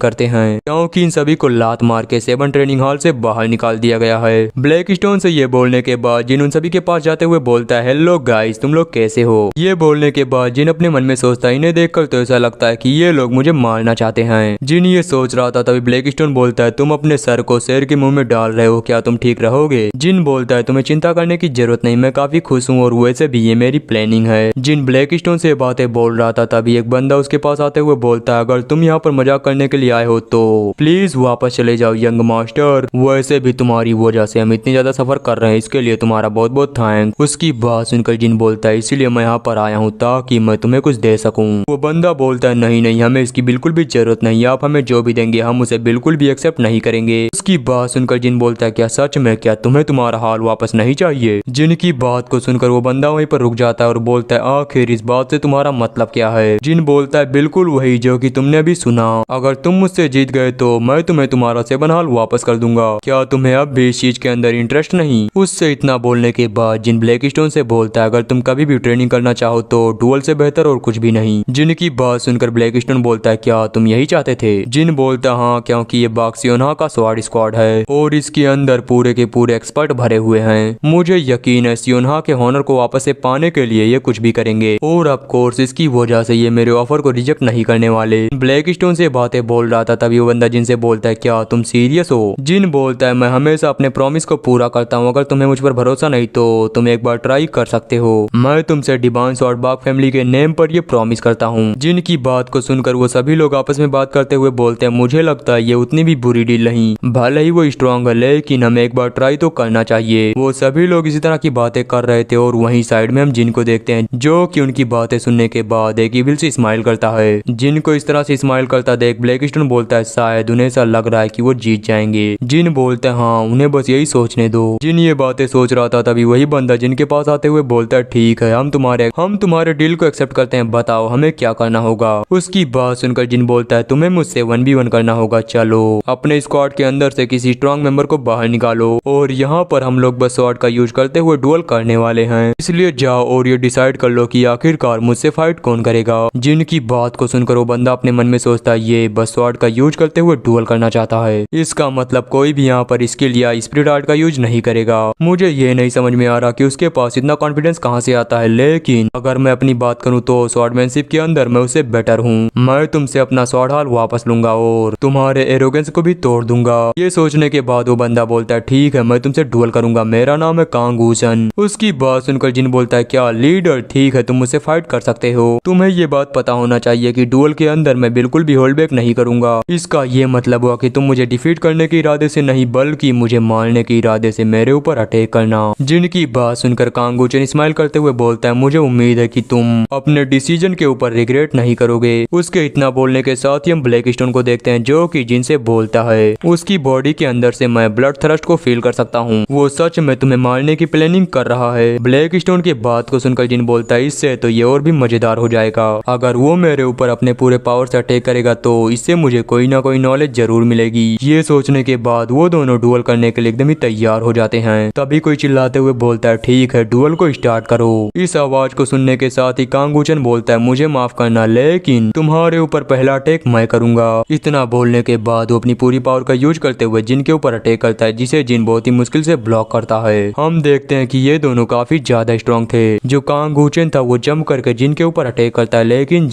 करते हैं क्योंकि इन सभी को लात मार के 7 ट्रेनिंग हॉल से बाहर निकाल दिया गया है। ब्लैकस्टोन से ये बोलने के बाद जिन उन सभी के पास जाते हुए बोलता है हेलो गाइस तुम लोग कैसे हो? ये बोलने के बाद जिन अपने मन में सोचता है इन्हें देखकर तो ऐसा लगता है कि ये लोग मुझे मारना चाहते हैं। जिन ये सोच रहा था तभी ब्लैकस्टोन बोलता है तुम अपने सर को शेर के मुंह में डाल रहे हो, क्या तुम ठीक रहोगे? जिन बोलता है तुम्हें चिंता करने की जरूरत नहीं, मैं काफी खुश हूँ और वैसे भी ये मेरी प्लानिंग है। जिन ब्लैकस्टोन से बातें बोल रहा था तभी एक बंदा उसके पास आते हुए बोलता है अगर तुम यहाँ पर मजाक करने के लिए आए हो तो प्लीज वापस चले जाओ यंग मास्टर, वैसे भी तुम्हारी वजह से हम इतनी ज्यादा सफर कर रहे हैं, इसके लिए तुम्हारा बहुत बहुत थैंक। उसकी बात सुनकर जिन बोलता है इसीलिए मैं यहाँ पर आया हूँ ताकि मैं तुम्हें कुछ दे सकूँ। वो बंदा बोलता है नहीं नहीं हमें इसकी बिल्कुल भी जरूरत नहीं, आप हमें जो भी देंगे हम उसे बिल्कुल भी एक्सेप्ट नहीं करेंगे। उसकी बात सुनकर जिन बोलता है क्या सच में, क्या तुम्हें तुम्हारा हाल वापस नहीं चाहिए? जिन की बात को सुनकर वो बंदा वहीं पर रुक जाता है और बोलता है आखिर इस बात से तुम्हारा मतलब क्या है? जिन बोलता है बिल्कुल वही जो कि तुमने अभी सुना, अगर तुम मुझसे जीत गए तो मैं तुम्हें तुम्हारा 7 हाल वापस कर दूंगा, क्या तुम्हें अब भी इस चीज के अंदर इंटरेस्ट नहीं? उससे इतना बोलने के बाद जिन ब्लैकस्टोन से बोलता है अगर तुम कभी भी ट्रेनिंग करना चाहो तो डुअल से बेहतर और कुछ भी नहीं। जिन की बात सुनकर ब्लैकस्टोन बोलता है क्या तुम यही चाहते थे? जिन बोलता हाँ क्योंकि ये बाग सियोनहा का स्वॉर्ड स्क्वाड है और इसके अंदर पूरे के पूरे एक्सपर्ट भरे हुए हैं। मुझे यकीन है सियोनहा के हॉनर को वापस से पाने के लिए ये कुछ भी करेंगे और ऑफ कोर्स इसकी वजह से ये मेरे ऑफर को रिजेक्ट नहीं करने वाले। ब्लैकस्टोन से बातें बोल रहा था तभी वो बंदा जिनसे बोलता है क्या तुम सीरियस हो? जिन बोलता है मैं हमेशा अपने प्रॉमिस को पूरा करता हूँ, अगर तुम्हें मुझ पर भरोसा नहीं तो तुम एक बार ट्राई कर सकते हो। मैं तुमसे डिवाइन स्वॉर्ड बाग फैमिली के नेम पर ये प्रॉमिस करता हूँ। जिन की बात को सुनकर वो सभी लोग आपस में बात करते हुए बोलते हैं मुझे लगता है ये उतनी भी बुरी डील नहीं, भले ही वो स्ट्रॉन्ग है लेकिन हमें एक बार ट्राई तो करना चाहिए। वो सभी लोग इसी तरह की बातें कर रहे थे और वहीं साइड में हम जिन को देखते हैं जो कि उनकी बातें सुनने के बाद एक इविल से स्माइल करता है। जिन को इस तरह से स्माइल करता देख ब्लैकस्टोन बोलता है शायद उन्हें ऐसा लग रहा है कि वो जीत जाएंगे। जिन बोलते हैं हाँ उन्हें बस यही सोचने दो। जिन ये बातें सोच रहा था तभी वही बंदा जिनके पास आते हुए बोलता है ठीक है हम तुम्हारे डील को एक्सेप्ट करते हैं, बताओ हमें क्या करना होगा? उसकी बात सुनकर जिन बोलता है तुम्हें मुझसे 1v1 करना होगा, चलो अपने स्क्वाड के अंदर से किसी स्ट्रॉन्ग मेंबर को बाहर निकालो और यहाँ पर हम लोग बस स्वॉर्ड का यूज करते हुए डुअल करने वाले हैं, इसलिए जाओ और ये डिसाइड कर लो कि आखिरकार मुझसे फाइट कौन करेगा। जिनकी बात को सुनकर वो बंदा अपने मन में सोचता है ये बस स्वॉर्ड का यूज करते हुए डुअल करना चाहता है, इसका मतलब कोई भी यहाँ पर स्किल या स्पिरिट आर्ट का यूज नहीं करेगा। मुझे ये नहीं समझ में आ रहा कि उसके पास इतना कॉन्फिडेंस कहाँ से आता है, लेकिन अगर मैं अपनी बात करूँ तो स्वॉर्डमैनशिप के अंदर मैं उससे बेटर हूँ। मैं तुमसे अपना स्वॉर्ड हाल वापस लूंगा और तुम्हारे एरोगेंस को भी तोड़ दूंगा। ये सोचने के बाद वो बंदा बोलता है ठीक है, मैं तुमसे डुअल करूंगा, मेरा नाम है कांग वूचन। उसकी बात सुनकर जिन बोलता है क्या लीडर, ठीक है तुम मुझसे फाइट कर सकते हो। तुम्हें ये बात पता होना चाहिए कि डुअल के अंदर मैं बिल्कुल भी होल्ड बैक नहीं करूंगा। इसका ये मतलब हुआ कि तुम मुझे डिफीट करने के इरादे से नहीं बल्कि मुझे मारने के इरादे से मेरे ऊपर अटैक करना। जिनकी बात सुनकर कांग वूचन स्माइल करते हुए बोलता है मुझे उम्मीद है कि तुम अपने डिसीजन के ऊपर रिग्रेट नहीं करोगे। उसके इतना बोलने के साथ ही हम ब्लैक स्टोन को देखते हैं जो कि जिन से बोलता है उसकी बॉडी के अंदर से मैं ब्लड थ्रस्ट को फील कर सकता हूँ, वो सच में तुम्हें मारने की प्लानिंग कर रहा है। ब्लैक स्टोन की बात को सुनकर जिन बोलता है इससे तो ये और भी मजेदार हो जाएगा, अगर वो मेरे ऊपर अपने पूरे पावर से अटैक करेगा तो इससे मुझे कोई ना कोई नॉलेज जरूर मिलेगी। ये सोचने के बाद वो दोनों डुअल करने के लिए एकदम ही तैयार हो जाते हैं। तभी कोई चिल्लाते हुए बोलता है ठीक है डुअल को स्टार्ट करो। इस आवाज को सुनने के साथ ही कांग वूचन बोलता है मुझे माफ करना लेकिन तुम्हारे ऊपर पहला अटैक मैं करूंगा। इतना बोलने के बाद वो अपनी पूरी पावर का यूज करते हुए जिन के ऊपर अटैक करता है जिसे जिन बहुत ही मुश्किल से ब्लॉक करता है। हम देखते हैं कि ये दोनों काफी ज्यादा स्ट्रॉन्ग थे। जो कांग वूचन था वो जंप करके जिन के ऊपर अटैक करता है लेकिन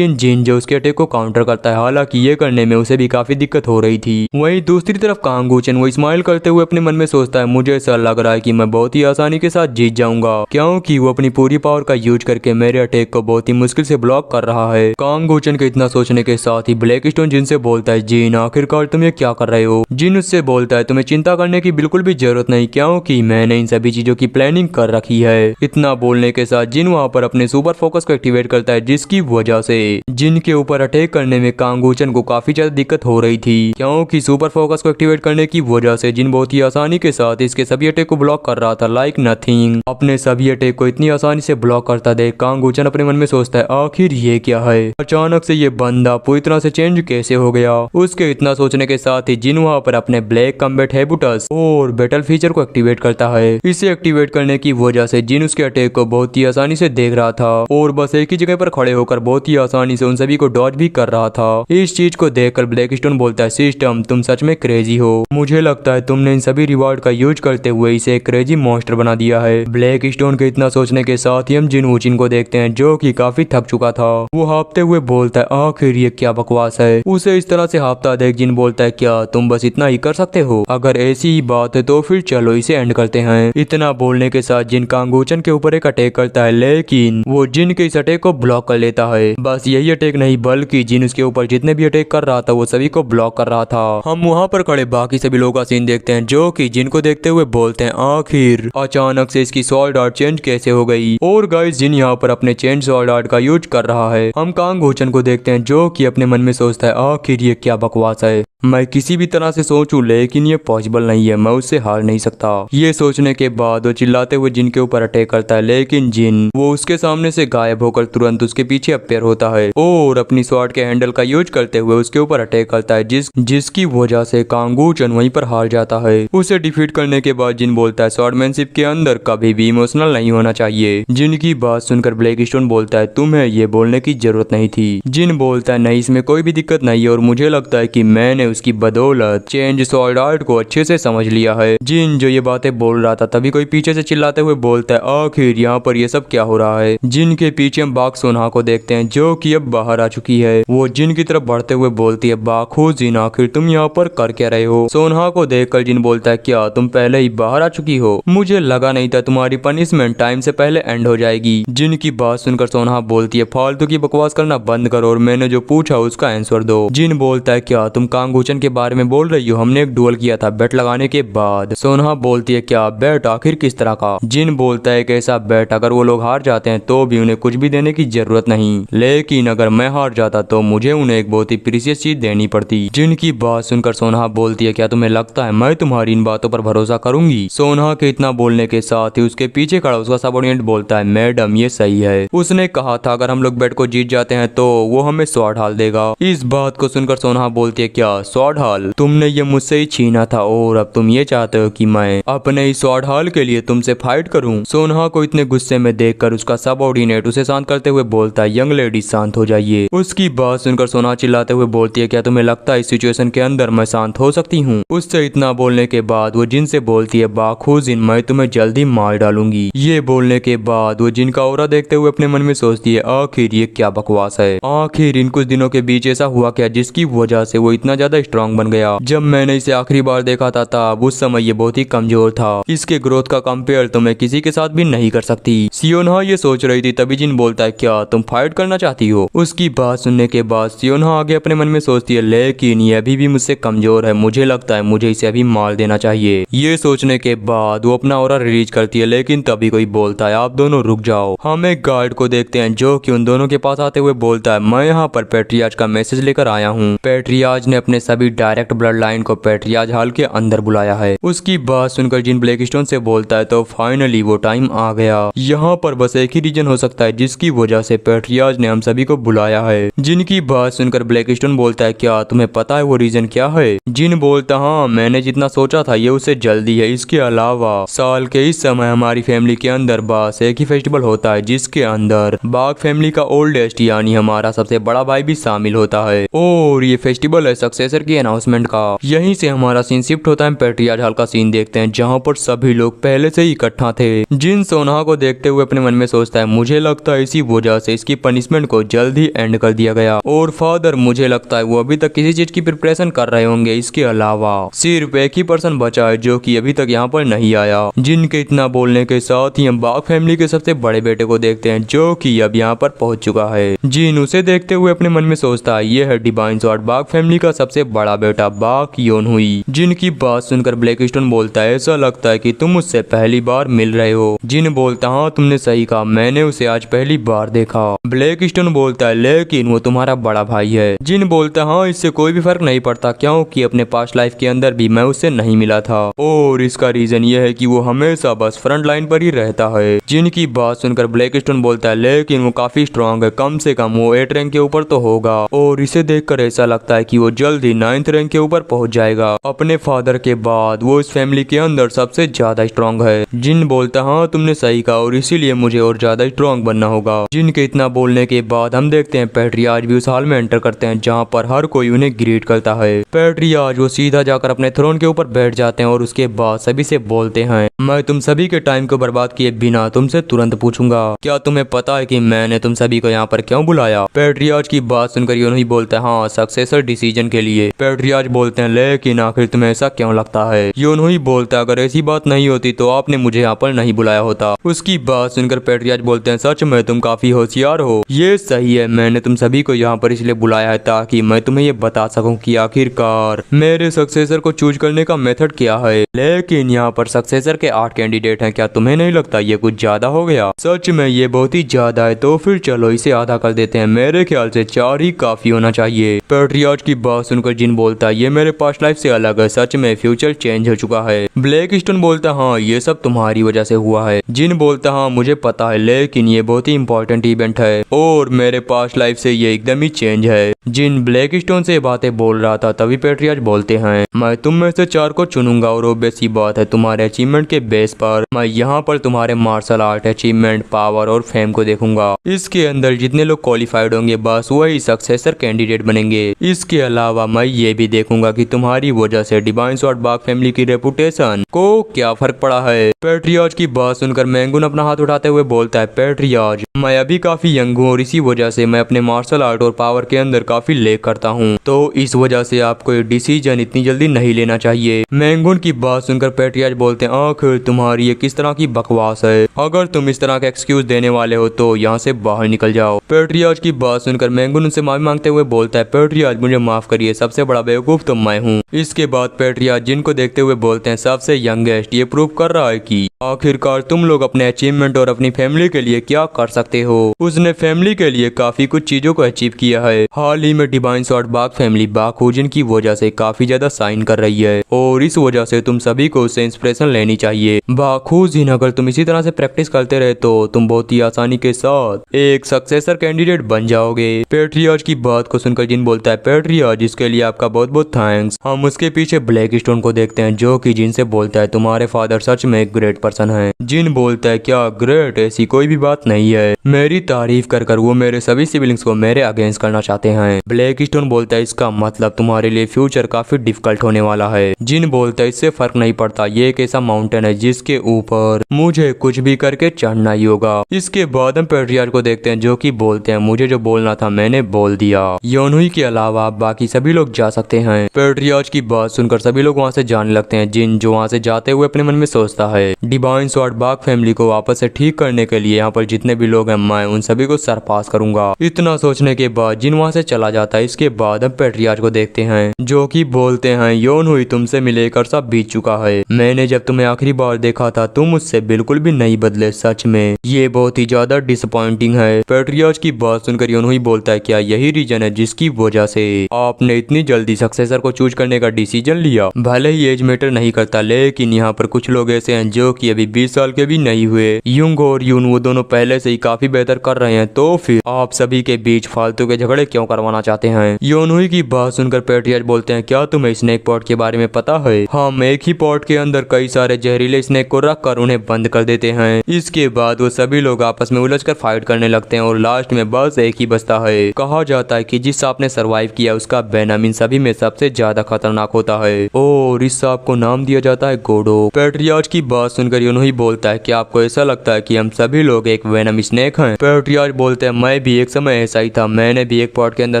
जिन जो उसके अटैक को काउंटर करता है, हालांकि ये करने में उसे भी काफी दिक्कत हो रही थी। वहीं दूसरी तरफ कांग वूचन वो स्माइल करते हुए अपने मन में सोचता है मुझे ऐसा लग रहा है कि मैं बहुत ही आसानी के साथ जीत जाऊंगा क्योंकि वो अपनी पूरी पावर का यूज करके मेरे अटैक को बहुत ही मुश्किल से ब्लॉक कर रहा है। कांग वूचन के इतना सोचने के साथ ही ब्लैक स्टोन जिन से बोलता है जिन आखिरकार तुम ये क्या कर रहे हो। जिन उससे बोलता है तुम्हें चिंता करने की बिल्कुल भी जरूरत नहीं क्योंकि मैंने इन सभी चीजों की प्लानिंग कर रखी है। इतना बोलने के साथ जिन वहाँ पर अपने सुपर फोकस को एक्टिवेट करता है जिसकी वजह से जिन के ऊपर अटैक करने में कांग वूचन को काफी ज्यादा दिक्कत हो रही थी क्योंकि सुपर फोकस को एक्टिवेट करने की वजह से जिन बहुत ही आसानी के साथ इसके सभी अटैक को ब्लॉक कर रहा था लाइक नथिंग। अपने सभी अटैक को इतनी आसानी से ब्लॉक करता देख कांग वूचन अपने मन में सोचता है आखिर ये क्या है, अचानक से ये बंदा पूरी तरह से चेंज कैसे हो गया। उसके इतना सोचने के साथ ही जिन वहाँ पर अपने ब्लैक कम्बैट हैबिटस और बैटल फीचर को एक्टिवेट करता है। इसे एक्टिवेट करने की वजह से जिन उसके अटैक को बहुत ही आसानी से देख रहा था और बस एक ही जगह पर खड़े होकर बहुत ही आसानी से उन सभी को डॉज भी कर रहा था। इस चीज को देखकर ब्लैक स्टोन बोलता है सिस्टम तुम सच में क्रेजी हो, मुझे लगता है तुमने इन सभी रिवॉर्ड का यूज करते हुए इसे एक क्रेजी मॉन्स्टर बना दिया है। ब्लैक स्टोन के इतना सोचने के साथ ही हम जिन वूचन को देखते हैं जो कि काफी थक चुका था। वो हाँफते हुए बोलता है आखिर ये क्या बकवास है। उसे इस तरह से हाँफता देख जिन बोलता है क्या तुम बस इतना ही कर सकते हो, अगर ऐसी ही बात है तो फिर चलो इसे एंड करते हैं। इतना बोलने के साथ जिन कांग वूचन के ऊपर एक अटैक करता है लेकिन वो जिन के इस अटैक को ब्लॉक कर लेता है। बस यही अटैक नहीं बल्कि जिन उसके ऊपर जितने भी अटैक कर रहा था वो सभी को ब्लॉक कर रहा था। हम वहाँ पर खड़े बाकी सभी लोगों का सीन देखते हैं जो कि जिनको देखते हुए बोलते हैं आखिर अचानक से इसकी स्वॉर्ड आर्ट चेंज कैसे हो गई। और गाइस जिन यहाँ पर अपने चेंज स्वॉर्ड आर्ट का यूज कर रहा है। हम कांग वूचन को देखते हैं जो कि अपने मन में सोचता है आखिर ये क्या बकवास है, मैं किसी भी तरह से सोचूं लेकिन ये पॉसिबल नहीं है, मैं उससे हार नहीं सकता। ये सोचने के बाद वो चिल्लाते हुए जिन के ऊपर अटैक करता है लेकिन जिन वो उसके सामने से गायब होकर तुरंत उसके पीछे अपीयर होता है और अपनी स्वॉर्ड के हैंडल का यूज करते हुए उसके ऊपर अटैक करता है जिसकी वजह से कांग वूचन वहीं पर हार जाता है। उसे डिफीट करने के बाद जिन बोलता है स्वॉर्डमैनशिप के अंदर कभी भी इमोशनल नहीं होना चाहिए। जिनकी बात सुनकर ब्लैक स्टोन बोलता है तुम्हें ये बोलने की जरूरत नहीं थी। जिन बोलता है नहीं इसमें कोई भी दिक्कत नहीं है और मुझे लगता है कि मैंने उसकी बदौलत चेंज स्वॉर्ड आर्ट को अच्छे से समझ लिया है। जिन जो ये बातें बोल रहा था तभी कोई पीछे से चिल्लाते हुए बोलता है आखिर यहाँ पर ये सब क्या हो रहा है। जिन के पीछे हम बाघ सोनहा को देखते हैं जो कि अब बाहर आ चुकी है। वो जिन की तरफ बढ़ते हुए बोलती है बाखू जिन आखिर तुम यहाँ पर कर क्या रहे हो। सोनहा को देखकर जिन बोलता है क्या तुम पहले ही बाहर आ चुकी हो, मुझे लगा नहीं था तुम्हारी पनिशमेंट टाइम से पहले एंड हो जाएगी। जिन की बात सुनकर सोनहा बोलती है फालतू की बकवास करना बंद करो और मैंने जो पूछा उसका आंसर दो। जिन बोलता है क्या तुम कांग वूचन के बारे में बोल रही हो, हमने एक डुअल किया था बेट लगाने के बाद। सोनहा बोलती है क्या बेट, आखिर किस तरह का। जिन बोलता है कैसा बेट, अगर वो लोग हार जाते हैं तो भी उन्हें कुछ भी देने की जरूरत नहीं, लेकिन अगर मैं हार जाता तो मुझे उन्हें एक बहुत ही प्रीशियस चीज देनी पड़ती। जिनकी बात सुनकर सोनहा बोलती है क्या तुम्हें लगता है मैं तुम्हारी इन बातों पर भरोसा करूंगी। सोनहा के इतना बोलने के साथ ही उसके पीछे खड़ा उसका सबऑर्डिनेट बोलता है मैडम ये सही है, उसने कहा था अगर हम लोग बेट को जीत जाते हैं तो वो हमें स्वॉर्ड हाल देगा। इस बात को सुनकर सोनहा बोलती है क्या स्वॉर्ड हाल, तुमने ये मुझसे ही छीना था और अब तुम ये चाहते हो कि मैं अपने इस स्वॉर्ड हाल के लिए तुमसे फाइट करूं। सोनहा को इतने गुस्से में देखकर उसका सबऑर्डिनेट उसे शांत करते हुए बोलता है यंग लेडी शांत हो जाइए। उसकी बात सुनकर सोनहा चिल्लाते हुए बोलती है क्या तुम्हें लगता है इस सिचुएशन के अंदर मैं शांत हो सकती हूँ। उससे इतना बोलने के बाद वो जिन से बोलती है बाखू जिन मैं तुम्हें जल्दी मार डालूंगी। ये बोलने के बाद वो जिन का ऑरा देखते हुए अपने मन में सोचती है आखिर ये क्या बकवास है, आखिर इन कुछ दिनों के बीच ऐसा हुआ क्या जिसकी वजह से वो इतना ज्यादा स्ट्रांग बन गया। जब मैंने इसे आखिरी बार देखा था तब उस समय ये बहुत ही कमजोर था, इसके ग्रोथ का कंपेयर तो मैं किसी के साथ भी नहीं कर सकती। सियोनहा ये सोच रही थी तभी जिन बोलता है क्या तुम फाइट करना चाहती हो। उसकी बात सुनने के बाद सियोनहा आगे अपने मन में सोचती है लेकिन ये अभी भी मुझसे कमजोर है, मुझे लगता है मुझे इसे अभी मार देना चाहिए। ये सोचने के बाद वो अपना ऑरा रिलीज करती है लेकिन तभी कोई बोलता है आप दोनों रुक जाओ। हम एक गार्ड को देखते हैं जो कि उन दोनों के पास आते हुए बोलता है मैं यहाँ पर पेट्रियाज का मैसेज लेकर आया हूँ। पेट्रियाज ने अपने सभी डायरेक्ट ब्लड लाइन को पेट्रियाज हॉल के अंदर बुलाया है। उसकी बात सुनकर जिन ब्लैकस्टोन से बोलता है तो फाइनली वो टाइम आ गया। यहाँ पर बस एक ही रीजन हो सकता है जिसकी वजह से पेट्रियाज ने हम सभी को बुलाया है। जिनकी बात सुनकर ब्लैकस्टोन बोलता है क्या तुम्हें पता है वो रीजन क्या है। जिन बोलता हाँ मैंने जितना सोचा था ये उससे जल्दी है, इसके अलावा साल के इस समय हमारी फैमिली के अंदर बस एक ही फेस्टिवल होता है जिसके अंदर बाग फैमिली का ओल्डेस्ट यानी हमारा सबसे बड़ा भाई भी शामिल होता है और ये फेस्टिवल है सक्सेसर की अनाउंसमेंट का। यहीं से हमारा सीन शिफ्ट होता है पेट्रियाज हॉल का सीन देखते हैं जहाँ पर सभी लोग पहले से ही इकट्ठा थे। जिन सोनहा को देखते हुए अपने मन में सोचता है मुझे लगता है इसी वजह से इसकी पनिशमेंट को जल्द ही एंड कर दिया गया और फादर मुझे लगता है वो अभी तक किसी चीज की प्रिपरेशन कर रहे होंगे। इसके अलावा सिर्फ एक ही पर्सन बचा है जो कि अभी तक यहाँ पर नहीं आया। जिनके इतना बोलने के साथ ही हम बाग फैमिली के सबसे बड़े बेटे को देखते हैं जो कि अब यहाँ पर पहुंच चुका है। जिन उसे देखते हुए अपने मन में सोचता है ये है डिवाइन स्वॉर्ड बाग फैमिली का सबसे बड़ा बेटा बाग योनहुई। जिनकी बात सुनकर ब्लैकस्टोन बोलता है ऐसा लगता है कि तुम उससे पहली बार मिल रहे हो। जिन बोलता हाँ तुमने सही कहा मैंने उसे आज पहली बार देखा। ब्लैकस्टोन बोलता है लेकिन वो तुम्हारा बड़ा भाई है। जिन बोलता हाँ इससे कोई भी फर्क नहीं पड़ता क्योंकि अपने पास्ट लाइफ के अंदर भी मैं उससे नहीं मिला था और इसका रीजन ये है कि वो हमेशा बस फ्रंट लाइन पर ही रहता है। जिनकी बात सुनकर ब्लैकस्टोन बोलता है लेकिन वो काफी स्ट्रांग है, कम से कम वो 8 रैंक के ऊपर तो होगा और इसे देखकर ऐसा लगता है कि वो जल्द ही 9th रैंक के ऊपर पहुंच जाएगा। अपने फादर के बाद वो इस फैमिली के अंदर सबसे ज्यादा स्ट्रांग है। जिन बोलता हाँ तुमने सही कहा और इसीलिए मुझे और ज्यादा स्ट्रांग बनना होगा। जिनके इतना बोलने के बाद हम देखते हैं पेट्रियाज भी उस हॉल में एंटर करते हैं जहाँ पर हर कोई उन्हें ग्रीट करता है। पेट्रियाज वो सीधा जाकर अपने थ्रोन के ऊपर बैठ जाते हैं और उसके बाद सभी से बोलते हैं मैं तुम सभी के टाइम को बर्बाद किए बिना तुमसे तुरंत पूछूंगा क्या तुम्हें पता है कि मैंने तुम सभी को यहाँ पर क्यों बुलाया। पेट्रियाज की बात सुनकर योनहुई बोलता है हाँ सक्सेसर डिसीजन के लिए। पेट्रियाज बोलते हैं लेकिन आखिर तुम्हें ऐसा क्यों लगता है। योनहुई बोलता है अगर ऐसी बात नहीं होती तो आपने मुझे यहाँ पर नहीं बुलाया होता। उसकी बात सुनकर पेट्रियाज बोलते हैं सच में तुम काफी होशियार हो। ये सही है मैंने तुम सभी को यहाँ पर इसलिए बुलाया है ताकि मैं तुम्हें ये बता सकूं कि आखिरकार मेरे सक्सेसर को चूज करने का मेथड क्या है। लेकिन यहाँ पर सक्सेसर के 8 कैंडिडेट हैं, क्या तुम्हें नहीं लगता ये कुछ ज्यादा हो गया। सच में ये बहुत ही ज्यादा है तो फिर चलो इसे आधा कर देते हैं, मेरे ख्याल से 4 ही काफी होना चाहिए। पेट्रियाज की बात सुनकर जिन बोलता है ये मेरे पास्ट लाइफ से अलग है, सच में फ्यूचर चेंज हो चुका है। ब्लैकस्टोन बोलता हाँ ये सब तुम्हारी वजह से हुआ है। जिन बोलता हाँ मुझे पता है लेकिन ये बहुत ही इंपॉर्टेंट इवेंट है और मेरे पास्ट लाइफ से ये एकदम ही चेंज है। जिन ब्लैकस्टोन से बातें बोल रहा था तभी पेट्रियाज बोलते हैं मैं तुम में से 4 को चुनूंगा और ऑब्वियस बात है तुम्हारे अचीवमेंट के बेस पर मैं यहाँ पर तुम्हारे मार्शल आर्ट अचीवमेंट पावर और फेम को देखूंगा। इसके अंदर जितने लोग क्वालिफाइड होंगे बस वही सक्सेसर कैंडिडेट बनेंगे। इसके अलावा मैं ये भी देखूंगा कि तुम्हारी वजह से डिवाइन स्वॉर्ड बाग फैमिली की रेपुटेशन को क्या फर्क पड़ा है। पेट्रियाज की बात सुनकर मैंगून अपना हाथ उठाते हुए बोलता है पेट्रियाज मैं अभी काफी यंग हूँ और इसी वजह से मैं अपने मार्शल आर्ट और पावर के अंदर काफी लेक करता हूँ तो इस वजह से आपको ये डिसीजन इतनी जल्दी नहीं लेना चाहिए। मैंगून की बात सुनकर पेट्रियाज बोलते हैं आखिर तुम्हारी ये किस तरह की बकवास है, अगर तुम इस तरह का एक्सक्यूज देने वाले हो तो यहाँ से बाहर निकल जाओ। पेट्रियाज की बात सुनकर मैंगून उनसे माफी मांगते हुए बोलता है पेट्रियाज मुझे माफ करिए, सबसे बड़ा बेवकूफ तो मैं हूँ। इसके बाद पेट्रियाज जिनको देखते हुए बोलते हैं सबसे यंगेस्ट ये प्रूव कर रहा है कि आखिरकार तुम लोग अपने अचीवमेंट और अपनी फैमिली के लिए क्या कर सकते हो। उसने फैमिली के लिए काफी कुछ चीजों को अचीव किया है। हाल ही में डिवाइन स्वॉर्ड बाग फैमिली बाखुजिन की वजह से काफी ज्यादा साइन कर रही है और इस वजह से तुम सभी को उससे इंस्पिरेशन लेनी चाहिए। बाखुजिन अगर तुम इसी तरह से प्रैक्टिस करते रहे तो तुम बहुत ही आसानी के साथ एक सक्सेसर कैंडिडेट बन जाओगे। पेट्रियाज की बात को सुनकर जिन बोलता है पेट्रियाज इसके लिए आपका बहुत बहुत थैंक्स। हम उसके पीछे ब्लैकस्टोन को देखते हैं जो कि जिन से बोलता है तुम्हारे फादर सच में एक ग्रेट पर्सन है। जिन बोलता है क्या ग्रेट, ऐसी कोई भी बात नहीं है, मेरी तारीफ कर कर वो मेरे सभी सिबलिंग्स को मेरे अगेंस्ट करना चाहते हैं। ब्लैक स्टोन बोलता है इसका मतलब तुम्हारे लिए फ्यूचर काफी डिफिकल्ट होने वाला है। जिन बोलता है इससे फर्क नहीं पड़ता, ये एक ऐसा माउंटेन है जिसके ऊपर मुझे कुछ भी करके चढ़ना ही होगा। इसके बाद हम पेट्रियार्च को देखते हैं जो कि बोलते हैं मुझे जो बोलना था मैंने बोल दिया। योनहुई के अलावा बाकी सभी लोग जा सकते हैं। पेट्रियार्च की बात सुनकर सभी लोग वहाँ से जाने लगते हैं। जिन जो वहाँ से जाते हुए अपने मन में सोचता है डिवाइन स्वॉर्ड बाग फैमिली को वापस से ठीक करने के लिए यहाँ पर जितने भी लोग हैं मैं उन सभी को सरपास करूंगा। इतना सोचने के बाद जिन वहाँ से चला जाता है। इसके बाद हम पेट्रियार्च को देखते हैं जो कि बोलते हैं योनहुई तुमसे मिलेकर सब बीत चुका है। मैंने जब तुम्हें आखिरी बार देखा था तुम मुझसे बिल्कुल भी नहीं बदले, सच में ये बहुत ही ज्यादा डिसअपॉइंटिंग है। पेट्रियार्च की बात सुनकर योनहुई बोलता है क्या यही रीजन है जिसकी वजह से आपने इतनी जल्दी सक्सेसर को चूज करने का डिसीजन लिया? भले ही एज मैटर नहीं करता, लेकिन यहाँ पर कुछ लोग ऐसे हैं जो कि अभी 20 साल के भी नहीं हुए। युंग और यून वो दोनों पहले से ही काफी बेहतर कर रहे हैं, तो फिर आप सभी के बीच फालतू के झगड़े क्यों करवाना चाहते हैं? योनहुई की बात सुनकर पेट्रियार्च बोलते हैं क्या तुम्हें स्नेक पॉट के बारे में पता है? हम एक ही पॉट के अंदर कई सारे जहरीले स्नेक को रख कर उन्हें बंद कर देते हैं। इसके बाद वो सभी लोग आपस में उलझकर फाइट करने लगते हैं और लास्ट में बस एक ही बचता है। कहा जाता है कि जिस सांप ने सरवाइव किया उसका वेनम इन सभी में सबसे ज्यादा खतरनाक होता है और इस सांप को नाम दिया जाता है गोडो। पेट्रियार्च की बात सुनकर योनहुई बोलता है कि आपको ऐसा लगता है कि हम सभी लोग एक वेनम स्नेक हैं? पेट्रियार्च बोलते हैं मैं भी एक समय ऐसा ही था, मैंने भी एक पॉट के अंदर